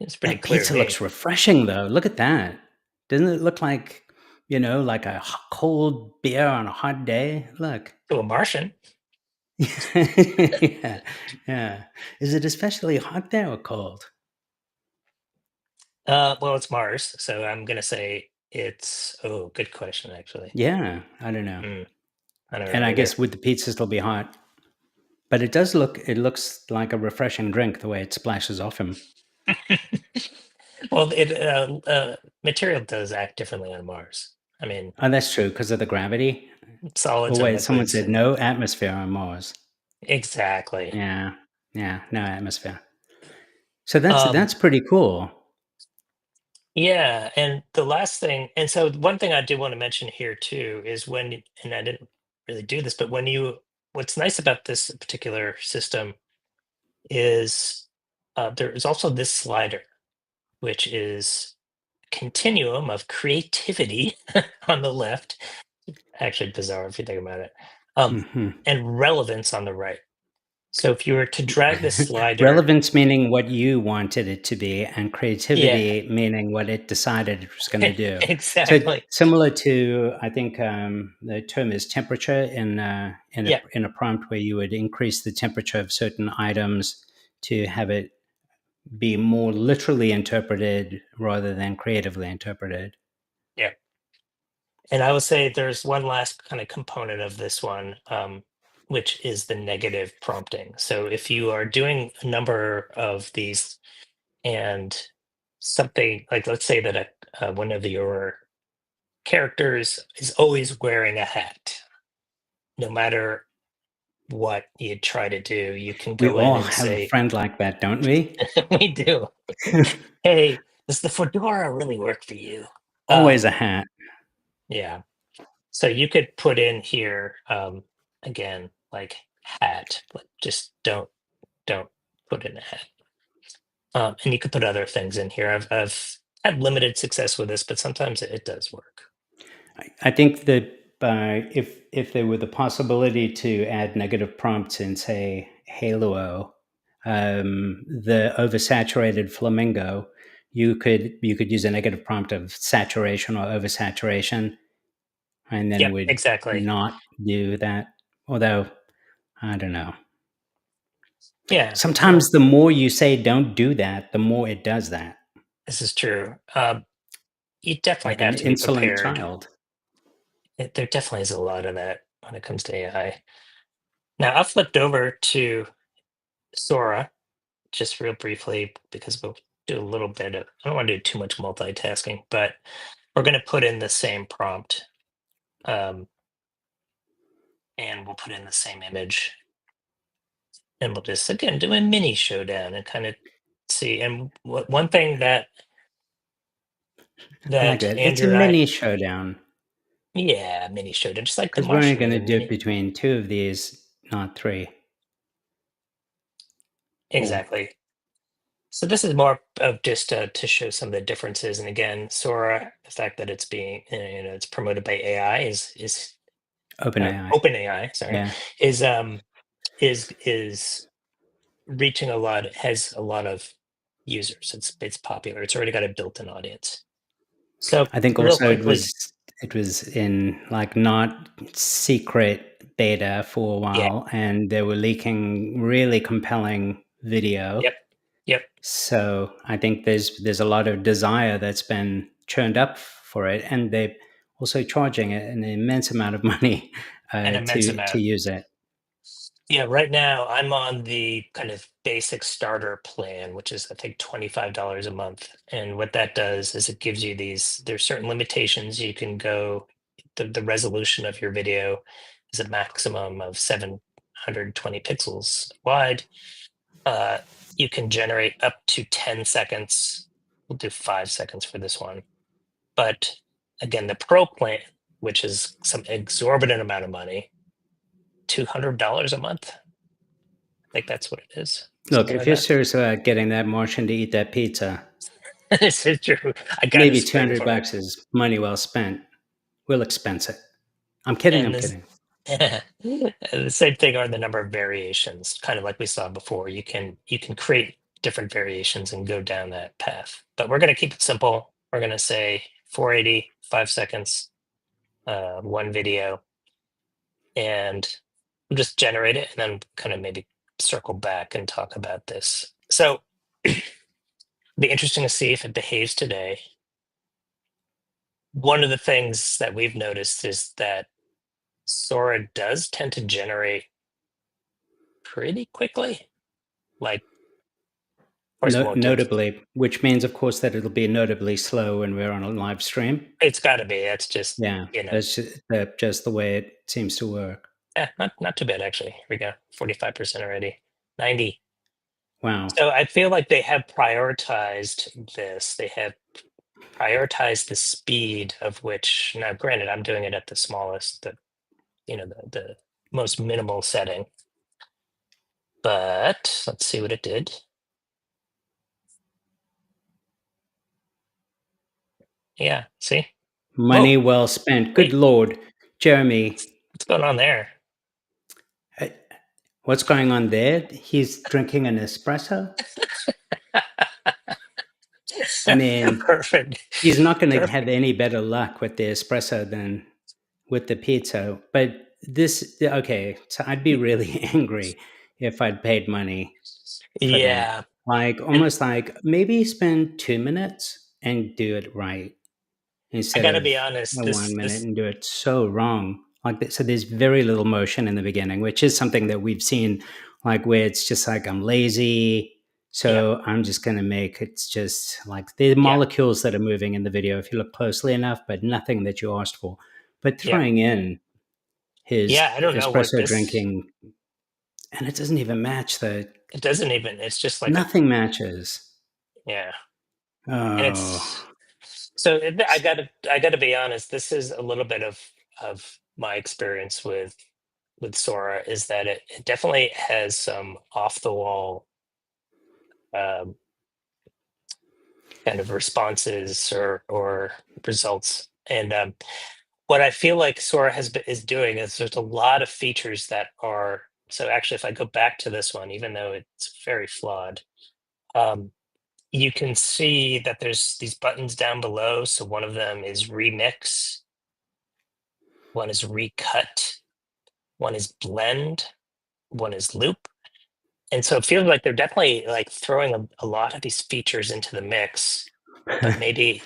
seems pretty That clear to pizza looks me. refreshing though. Look at that. Doesn't it look like, like a cold beer on a hot day? Look. To a Martian. Yeah. Yeah. Is it especially hot there or cold? Well, it's Mars, so I'm gonna say it's. Oh, good question, actually. Yeah, I don't know. Hmm, I don't And know I either. guess would the pizza still be hot? But it looks like a refreshing drink the way it splashes off him. Well, material does act differently on Mars. I mean, Oh, that's true because of the gravity. Oh solids and wait, someone liquids, said and no atmosphere on Mars. exactly. Yeah. Yeah, no atmosphere. So Um, that's pretty cool. yeah, and the last thing, and so one thing I do want to mention here too is and I didn't really do this, but what's nice about this particular system is there is also this slider, which is continuum of creativity on the left. Actually, bizarre if you think about it, Mhm. and relevance on the right. So if you were to drag this slider, Relevance meaning what you wanted it to be, and yeah, creativity meaning what it decided it was going to do. So exactly, similar to, I think the term is temperature yeah, in a prompt where you would increase the temperature of certain items to have it be more literally interpreted rather than creatively interpreted. yeah. And I would say there's one last kind of component of this one, which is the negative prompting. So if you are doing a number of these and something like, let's say that one of your characters is always wearing a hat, no matter what you try to do, you can We go in all and have a say, friend like that, don't we? we do. Hey, does the fedora really work for you? Always a Um, hat. yeah. So you could put in here again, like hat, but just don't put in a hat. And you could put other things in here. I've had limited success with this, but sometimes it does work. I think that if there were the possibility to add negative prompts in, say, Halo, the oversaturated flamingo, you could use a negative prompt of saturation or oversaturation, and then it Yep, would exactly. not do that. Although I don't know. Yeah. Sometimes Well, the more you say don't do that, the more it does that, this is true. You definitely like an have to be insolent prepared. child. There definitely is a lot of that when it comes to AI. Now, I've flipped over to Sora just real briefly because we'll do a little bit of, I don't want to do too much multitasking, but we're going to put in the same prompt, um, and we'll put in the same image, and we'll just again do a mini showdown and kind of see. And one thing that I like that. It's a Andrew and I, mini showdown yeah, mini showdown, just like the because we're only going Martian, to the do it mini, between two of these, not three. Cool. exactly. So this is more of just to show some of the differences. And again, Sora, the fact that it's being, it's promoted by AI is Open AI. Open AI, sorry, Yeah. is is reaching a lot, has a lot of users. It's popular. It's already got a built-in audience. So I think real also quickly, it was in like not secret beta for a yeah, while, and they were leaking really compelling video. yep, yep, So I think there's a lot of desire that's been churned up for it, and they're also charging an immense amount of money an immense to amount. use it. Yeah, right now I'm on the kind of basic starter plan, which is I think $25 a month. And what that does is it gives you there's certain limitations. You can go, the resolution of your video is a maximum of 720 pixels wide. Uh, you can generate up to 10 seconds. We'll do 5 seconds for this one. But again, the pro plan, which is some exorbitant amount of money, $200 a month. I think that's what it is, Look, something if like you're that. serious about getting that Martian to eat that pizza, This is true. I got to maybe two spring hundred for it. bucks is money well spent. We'll expense it. I'm kidding. And I'm this, kidding. the same thing are the number of variations, kind of like we saw before. You can create different variations and go down that path. But we're going to keep it simple. We're going to say 480, 5 seconds, one video, and we'll just generate it and then kind of maybe circle back and talk about this. So be interesting to see if it behaves today. One of the things that we've noticed is that Sora does tend to generate pretty quickly. Like, of course, it won't do. Notably, which means, of course, that it'll be notably slow when we're on a live stream. It's got to be. That's just, Yeah, that's just the way it seems to work. not too bad actually. Here we go, 45% already, 90. Wow. So I feel like they have prioritized this. They have prioritized the speed of which. Now, granted, I'm doing it at the smallest, the most minimal setting. But let's see what it did. Yeah, see? Money Whoa, well spent. Good wait, Lord. Jeremy, what's going on there? uh, what's going on there? He's drinking an espresso? I mean, Perfect. he's not going to have Perfect. any better luck with the espresso than with the pizza. But this, okay, so I'd be really angry if I'd paid money for that. Yeah. Like, And almost like maybe spend 2 minutes and do it right I instead gotta of be honest, 1 minute and do it so wrong. Like, so there's very little motion in the beginning, which is something that we've seen, like where it's just like I'm lazy, yeah, so I'm just going to make it's just like the yeah, molecules that are moving in the video if you look closely enough, but nothing that you asked for. But yeah. throwing in his Yeah, I don't know what espresso this, drinking, and it doesn't even match the it doesn't even, it's just like a, nothing matches. yeah. And Oh, it's, so I gotta be honest, this is a little bit of my experience with Sora is that it definitely has some off the wall um, kind of responses or results. And what I feel like Sora is doing is there's a lot of features that are, so actually if I go back to this one, even though it's very flawed, um, you can see that there's these buttons down below. So one of them is remix, one is recut, one is blend, one is loop. And so it feels like they're definitely like throwing a lot of these features into the mix, but maybe,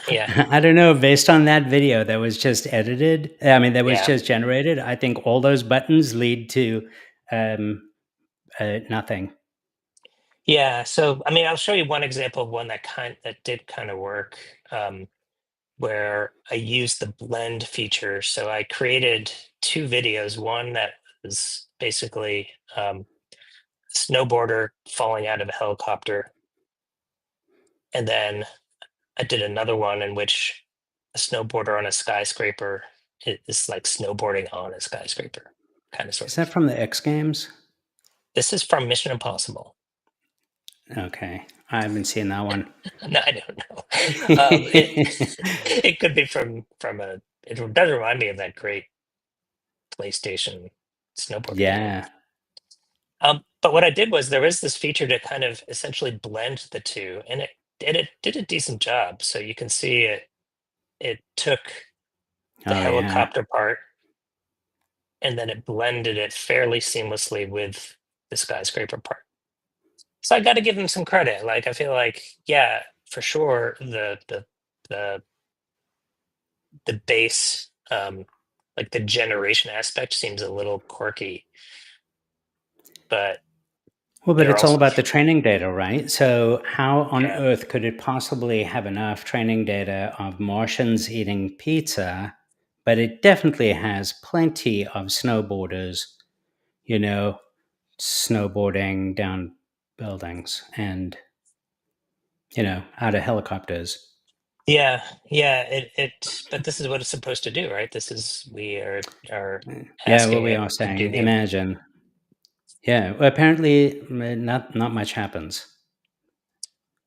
yeah, I don't know. Based on that video that was just edited, I mean, that was yeah. just generated, I think all those buttons lead to um, nothing. Yeah, so I mean, I'll show you one example of one that did kind of work, where I used the blend feature. So I created two videos. One that was basically snowboarder falling out of a helicopter, And then I did another one in which a snowboarder on a skyscraper is like snowboarding on a skyscraper, kind of sort Is of. that from the X Games? This is from Mission Impossible. Okay, I haven't seen that one. No, I don't know. It could be from a. It does remind me of that great PlayStation snowboard game. Yeah. But what I did was there was this feature to kind of essentially blend the two, and it did a decent job. So you can see it took the Oh yeah. helicopter part and then it blended it fairly seamlessly with the skyscraper part. So I got to give them some credit. Like I feel like, yeah, for sure, the the base, like the generation aspect seems a little quirky, but Well, but they're it's all also, about the training data, right? So, how on yeah, earth could it possibly have enough training data of Martians eating pizza? But it definitely has plenty of snowboarders, you know, snowboarding down buildings and, out of helicopters. yeah. But this is what it's supposed to do, right? This is we are Yeah, what asking we it are to do saying. the. Imagine. Yeah, well, apparently not much happens.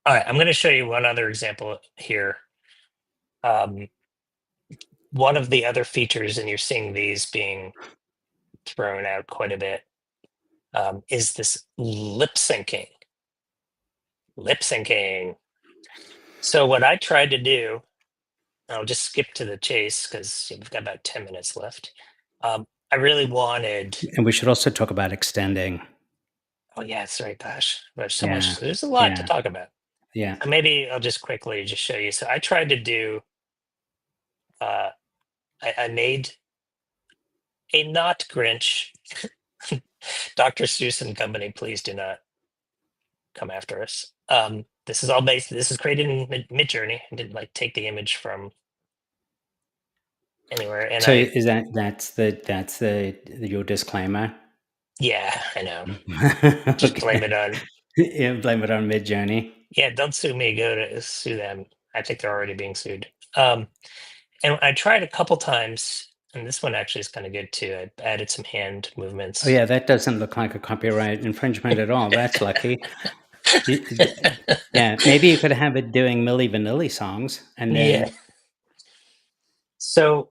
All right, I'm going to show you one other example here. Um, One of the other features, and you're seeing these being thrown out quite a bit, is this lip syncing. Lip syncing. So what I tried to do, I'll just skip to the chase because we've got about 10 minutes left. I really wanted, And we should also talk about extending. oh yeah, that's right, gosh, there's so Yeah, much, there's a lot to yeah, talk about. yeah. So maybe I'll just quickly just show you. So I tried to do, uh, I made a not Grinch. Dr. Seuss and Company, please do not come after us. This is all based. This is created in Midjourney. I didn't like take the image from anywhere, and So I, is that's the your disclaimer? yeah, I know. Just blame Okay. it on. Yeah, blame it on Midjourney. Yeah, don't sue me. Go to sue them. I think they're already being sued. Um, and I tried a couple times, and this one actually is kind of good too. I added some hand Oh movements. yeah, that doesn't look like a copyright infringement at all. That's lucky. Yeah, maybe you could have it doing Milli Vanilli songs, and Yeah. then So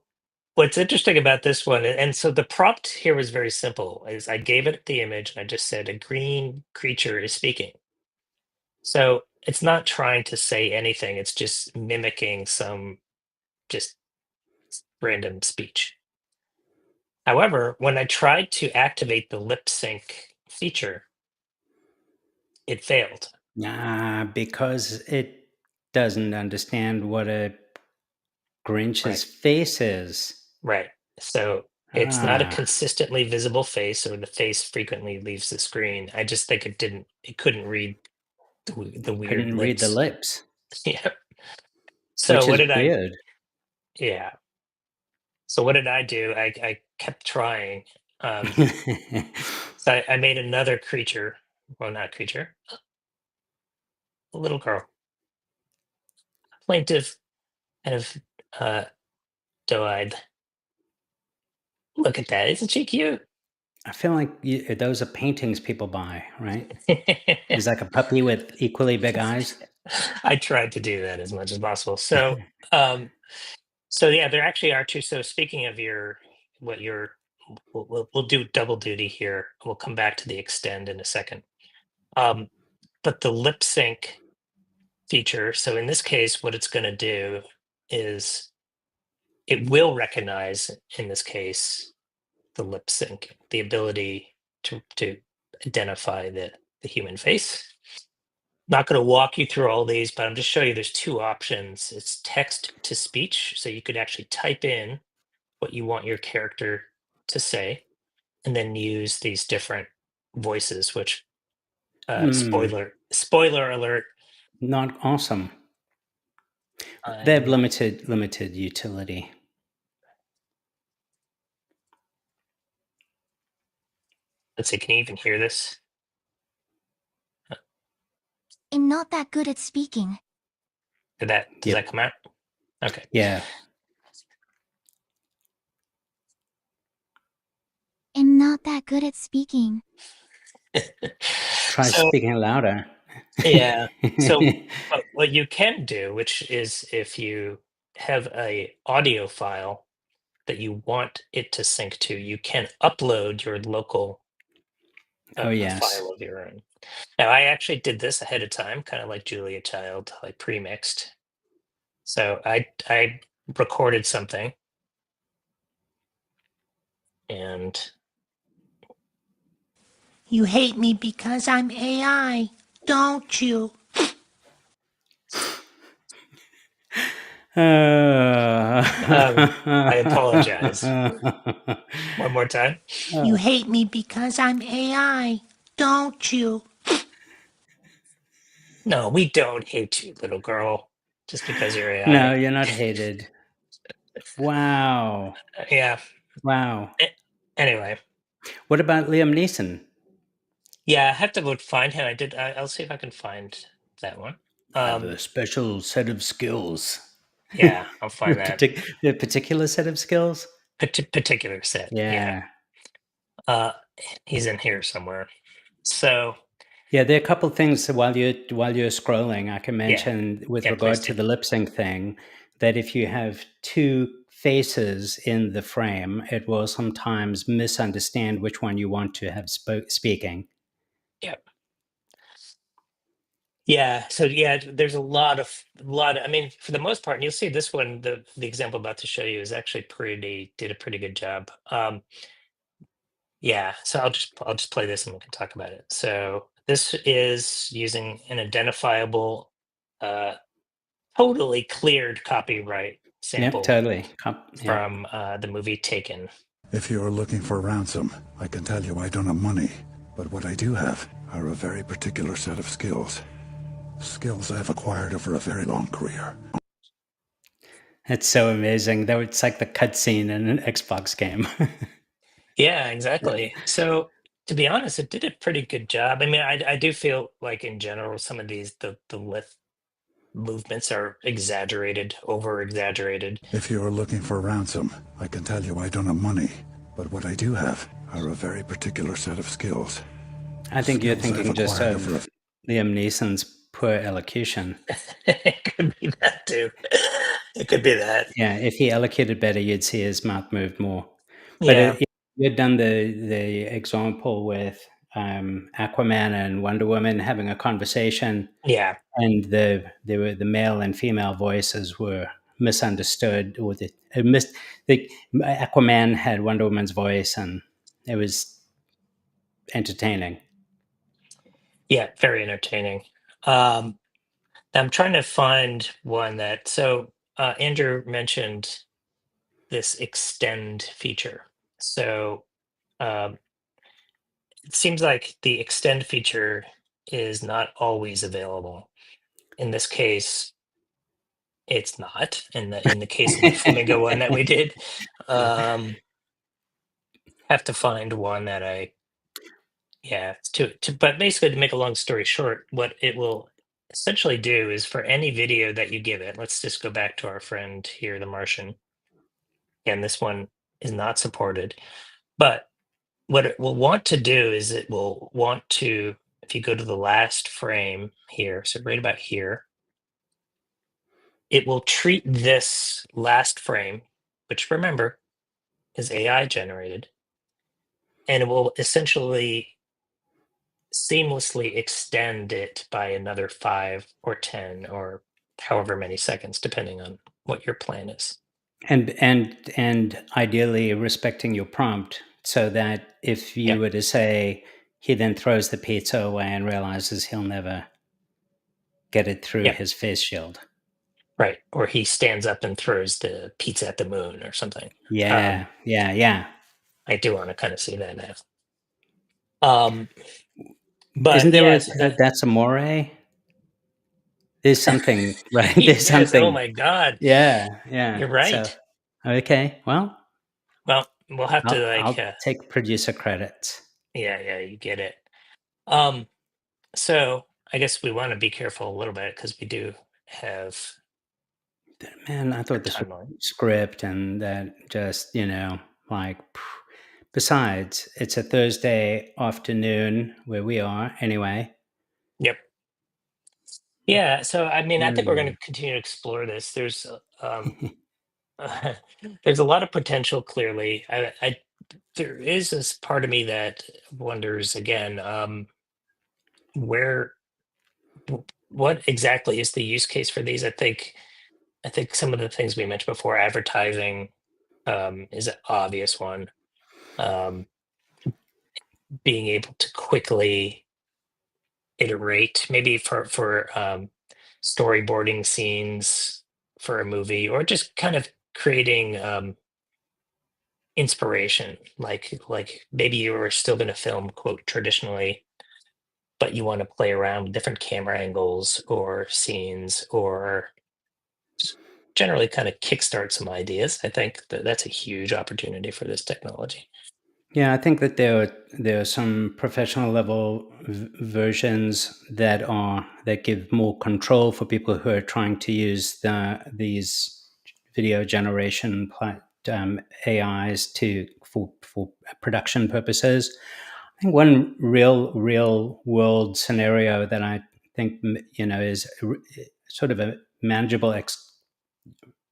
what's interesting about this one, and so the prompt here was very simple, is I gave it the image and I just said a green creature is speaking. So it's not trying to say anything, it's just mimicking some just random speech. However, when I tried to activate the lip sync feature, it failed. because it doesn't understand what a Grinch's Right. face is. Right. So it's not a Ah, consistently visible face, or the face frequently leaves the screen. I just think it couldn't read the weird couldn't read the lips. lips, Yeah. So which what is did I, weird. yeah. So what did I do? I kept trying. Um, so I made another creature. Well, not creature, a little girl, plaintive, kind of uh, doe-eyed. Look at that! Isn't she cute? I feel like those are paintings people buy, right? He's like a puppy with equally big eyes. I tried to do that as much as possible. Um, so yeah, there actually are two. So speaking of your, what your, we'll do double duty here. We'll come back to the extend in a second. Um, but the lip sync feature. So in this case, what it's going to do is it will recognize, in this case, the lip sync, the ability to identify the human face. Not going to walk you through all these, but I'm just showing you there's two options. It's text to speech, so you could actually type in what you want your character to say, and then use these different voices. Which Hmm, spoiler alert. not awesome. They have I'm limited utility. Let's see. Can you even hear this? I'm not that good at speaking. Does that Yep. come out? Okay. Yeah. I'm not that good at speaking. Try So speaking louder. yeah. So what you can do, which is if you have a audio file that you want it to sync to, you can upload your local Oh, yes. file of your own. Now, I actually did this ahead of time, kind of like Julia Child, like pre-mixed. So I recorded something and You hate me because I'm AI, don't you? um, I apologize. One more time. You hate me because I'm AI, don't you? No, we don't hate you, little girl, just because you're No, AI. you're not hated. Wow. Yeah. Wow. A- Anyway, What about Liam Neeson? yeah, I have to go find him. I'll see if I can find that one. I have a special set of skills. Yeah, I'll find that A particular set of skills? particular set. Yeah. Yeah. Uh, he's in here somewhere. So Yeah, there are a couple things while you're scrolling. I can yeah, mention with yeah, please regard to do. the lip sync thing that if you have two faces in the frame, it will sometimes misunderstand which one you want to have speaking. Yeah. Yeah. So yeah, there's I mean, for the most part, and you'll see this one, the example I'm about to show you is actually did a pretty good job. Yeah, so I'll just play this and we can talk about it. So this is using an identifiable, uh, totally cleared copyright Yep, sample totally. Yep. from the movie Taken. If you're looking for ransom, I can tell you I don't have money. But what I do have are a very particular set of skills. Skills I've acquired over a very long career. It's so amazing. Though it's like the cutscene in an Xbox game. Yeah, exactly. So to be honest, it did a pretty good job. I mean, I do feel like in general some of the lift movements are exaggerated, over exaggerated. If you're looking for ransom, I can tell you I don't have money. But what I do have are a very particular set of skills. I think you're Skills I've thinking just acquired over a... of Liam Neeson's poor elocution. It could be that too. It could be that. Yeah, if he allocated better, you'd see his mouth move more. But Yeah. you had done the example with Aquaman and Wonder Woman having a conversation, Yeah. and the male and female voices were misunderstood, or the Aquaman had Wonder Woman's voice, and it was entertaining. Yeah, very entertaining. Um, I'm trying to find one that Andrew mentioned this extend feature. So um, it seems like the extend feature is not always available. In this case, it's not. In the case of the Flamingo one that we did, um, have to find one that I yeah but basically to make a long story short, what it will essentially do is for any video that you give it, let's just go back to our friend here, the Martian, and this one is not supported, but what it will want to do is it will want to, if you go to the last frame here, so right about here, it will treat this last frame, which remember is AI generated, and it will essentially seamlessly extend it by another 5 or 10 or however many seconds, depending on what your plan is. And ideally respecting your prompt, so that if you Yep. were to say he then throws the pizza away and realizes he'll never get it through Yep. his face shield. Right. Or he stands up and throws the pizza at the moon or something. Yeah, yeah. I do want to kind of see that now. Um, Isn't but there yes, that's amore? There's something, right? There's yes. Oh something. my God, Yeah. you're So, right. okay. Well, Well, we'll have to I'll take producer credits. yeah, you get it. Um, so I guess we want to be careful a little bit because we do have Man, I thought this was timeline. script and that just, like, besides, it's a Thursday afternoon where we are anyway. Yep. Yeah. So I mean, I think we're going Mm. to continue to explore this. There's a lot of potential. Clearly, there is this part of me that wonders again, where what exactly is the use case for these? I think some of the things we mentioned before, advertising, is an obvious one. Um, Being able to quickly iterate, maybe for storyboarding scenes for a movie, or just kind of creating inspiration. Like maybe you were still going to film quote traditionally, but you want to play around with different camera angles or scenes, or generally kind of kickstart some ideas. I think that's a huge opportunity for this technology. Yeah, I think that there are some professional level versions that give more control for people who are trying to use these video generation AIs for production purposes. I think one real world scenario that I think is sort of a manageable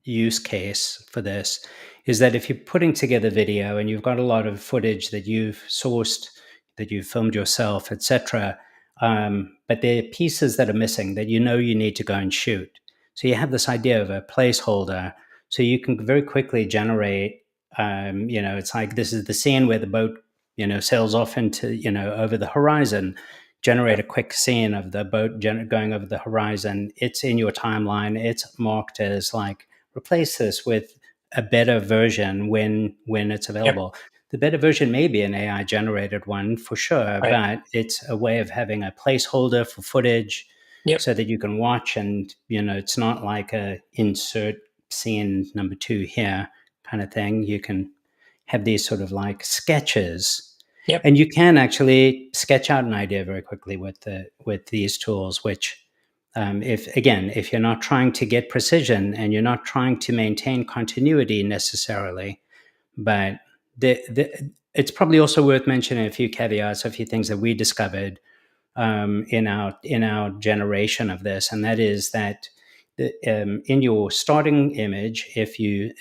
use case for this is that if you're putting together video and you've got a lot of footage that you've sourced, that you've filmed yourself, etc., but there are pieces that are missing that you need to go and shoot. So you have this idea of a placeholder, so you can very quickly generate. It's like this is the scene where the boat, sails off into over the horizon. Generate a Yep. quick scene of the boat going over the horizon. It's in your timeline. It's marked as like replace this with a better version when it's Yep. available. The better version may be an AI generated one for sure, Right. but it's a way of having a placeholder for footage Yep. so that you can watch and it's not like a insert scene number 2 here kind of thing. You can have these sort of like sketches, Yep. and you can actually sketch out an idea very quickly with these tools, which if you're not trying to get precision and you're not trying to maintain continuity necessarily, but it's probably also worth mentioning a few caveats, a few things that we discovered in our generation of this, and that is that in your starting image,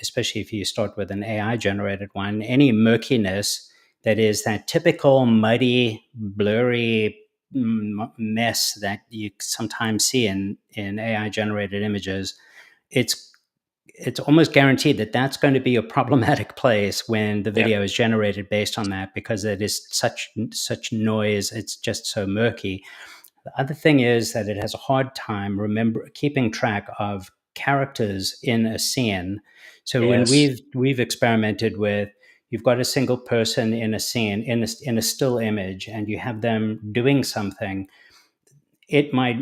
especially if you start with an AI generated one, any murkiness that is that typical muddy, blurry mess that you sometimes see in AI generated images, it's it's almost guaranteed that that's going to be a problematic place when the Yep. video is generated based on that, because it is such noise. It's just so murky. The other thing is that it has a hard time keeping track of characters in a scene. So when Yes. we've experimented with, you've got a single person in a scene in a still image, and you have them doing something, it might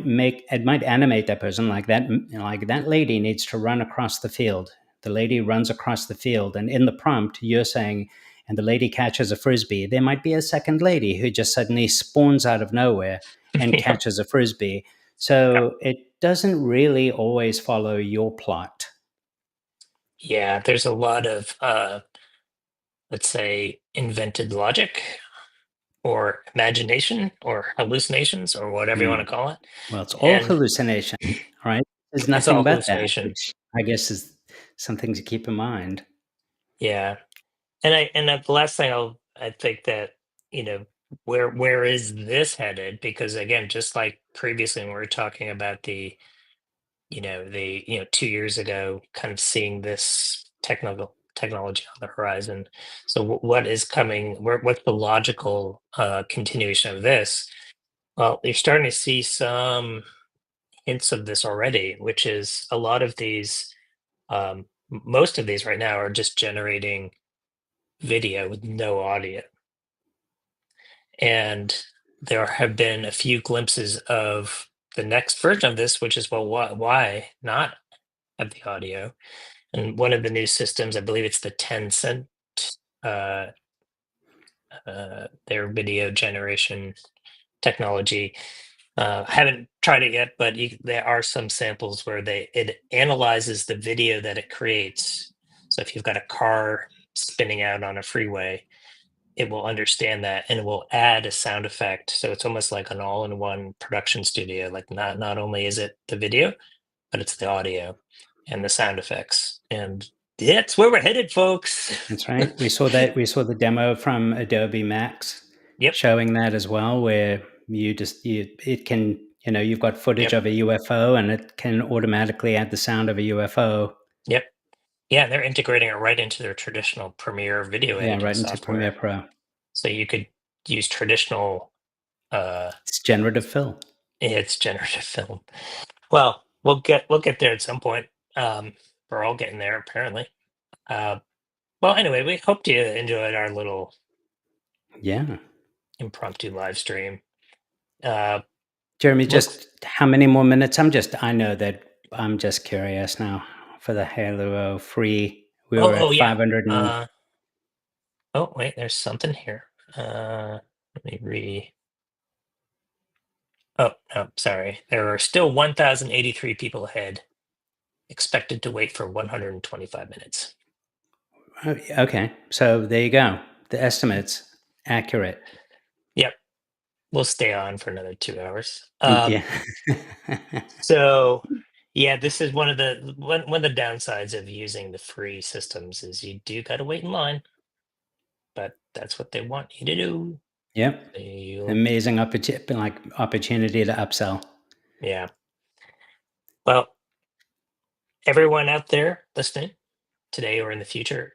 animate that person like that. Like that lady needs to run across the field. The lady runs across the field, and in the prompt you're saying, and the lady catches a frisbee. There might be a second lady who just suddenly spawns out of nowhere and Yep. catches a frisbee. Yep. So it doesn't really always follow your plot. Yeah. There's a lot of let's say invented logic or imagination or hallucinations or whatever you want Hmm. to call it. Well, it's all And hallucination, right? There's it's nothing all but that, hallucination. which I guess is something to keep in mind. Yeah. And the last thing I think that, you know, where is this headed? Because again, just like previously when we were talking about the 2 years ago, kind of seeing this technology on the horizon. So what is coming? What's the logical continuation of this? Well, you're starting to see some hints of this already, which is a lot of these, most of these right now are just generating video with no audio. And there have been a few glimpses of the next version of this, which is, well, why not have the audio? And one of the new systems, I believe it's the Tencent, uh, their video generation technology. I haven't tried it yet, but there are some samples where it analyzes the video that it creates. So if you've got a car spinning out on a freeway, it will understand that and it will add a sound effect. So it's almost like an all-in-one production studio. Like not only is it the video, but it's the audio and the sound effects. And that's where we're headed, folks. That's right. We saw that. We saw the demo from Adobe Max Yep. showing that as well, where it can, you've got footage Yep. of a UFO and it can automatically add the sound of a UFO. Yep. Yeah, they're integrating it right into their traditional Premiere video Yeah, editing right into Premiere software. Pro. So you could use traditional It's generative fill. it's generative film. Well, we'll get there at some point. We're all getting there apparently. Well, anyway, we hope you enjoyed our little Yeah. impromptu live stream. Jeremy, Looks just how many more minutes? I know that I'm just curious now for the Halo free. We were at yeah. 500 and Oh wait, there's something here. Let me re. Oh no, sorry. There are still 1,083 people ahead, expected to wait for 125 minutes. okay. So there you go. The estimate's accurate. Yep, we'll stay on for another 2 hours. Yeah. So yeah, this is one of the downsides of using the free systems is you do got to wait in line, but that's what they want you to do. Yep. Amazing opportunity to upsell. Yeah. Well, everyone out there listening today or in the future,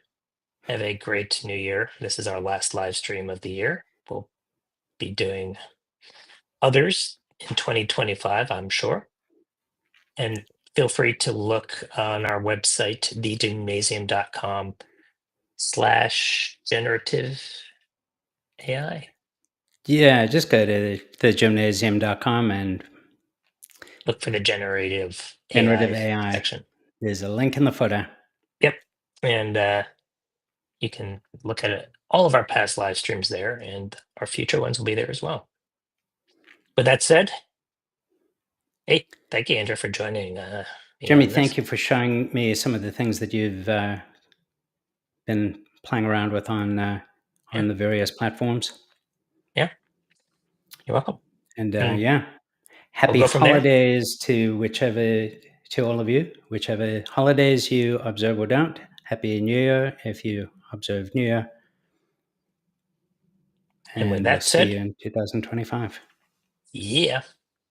have a great new year. This is our last live stream of the year. We'll be doing others in 2025, I'm sure. And feel free to look on our website, thegymnasium.com/generative AI. Yeah, just go to thegymnasium.com and Look for the generative generative AI AI. section. There's a link in the footer. Yep. And you can look at all of our past live streams there, and our future ones will be there as well. With that said, hey, thank you, Andrew, for joining me Jeremy, on this. thank you for showing me some of the things that you've been playing around with on the various platforms. Yeah, you're welcome. And And yeah, happy go from there. holidays to all of you, whichever holidays you observe or don't. Happy New Year if you observe New Year. And with we'll that see said, you in 2025. yeah.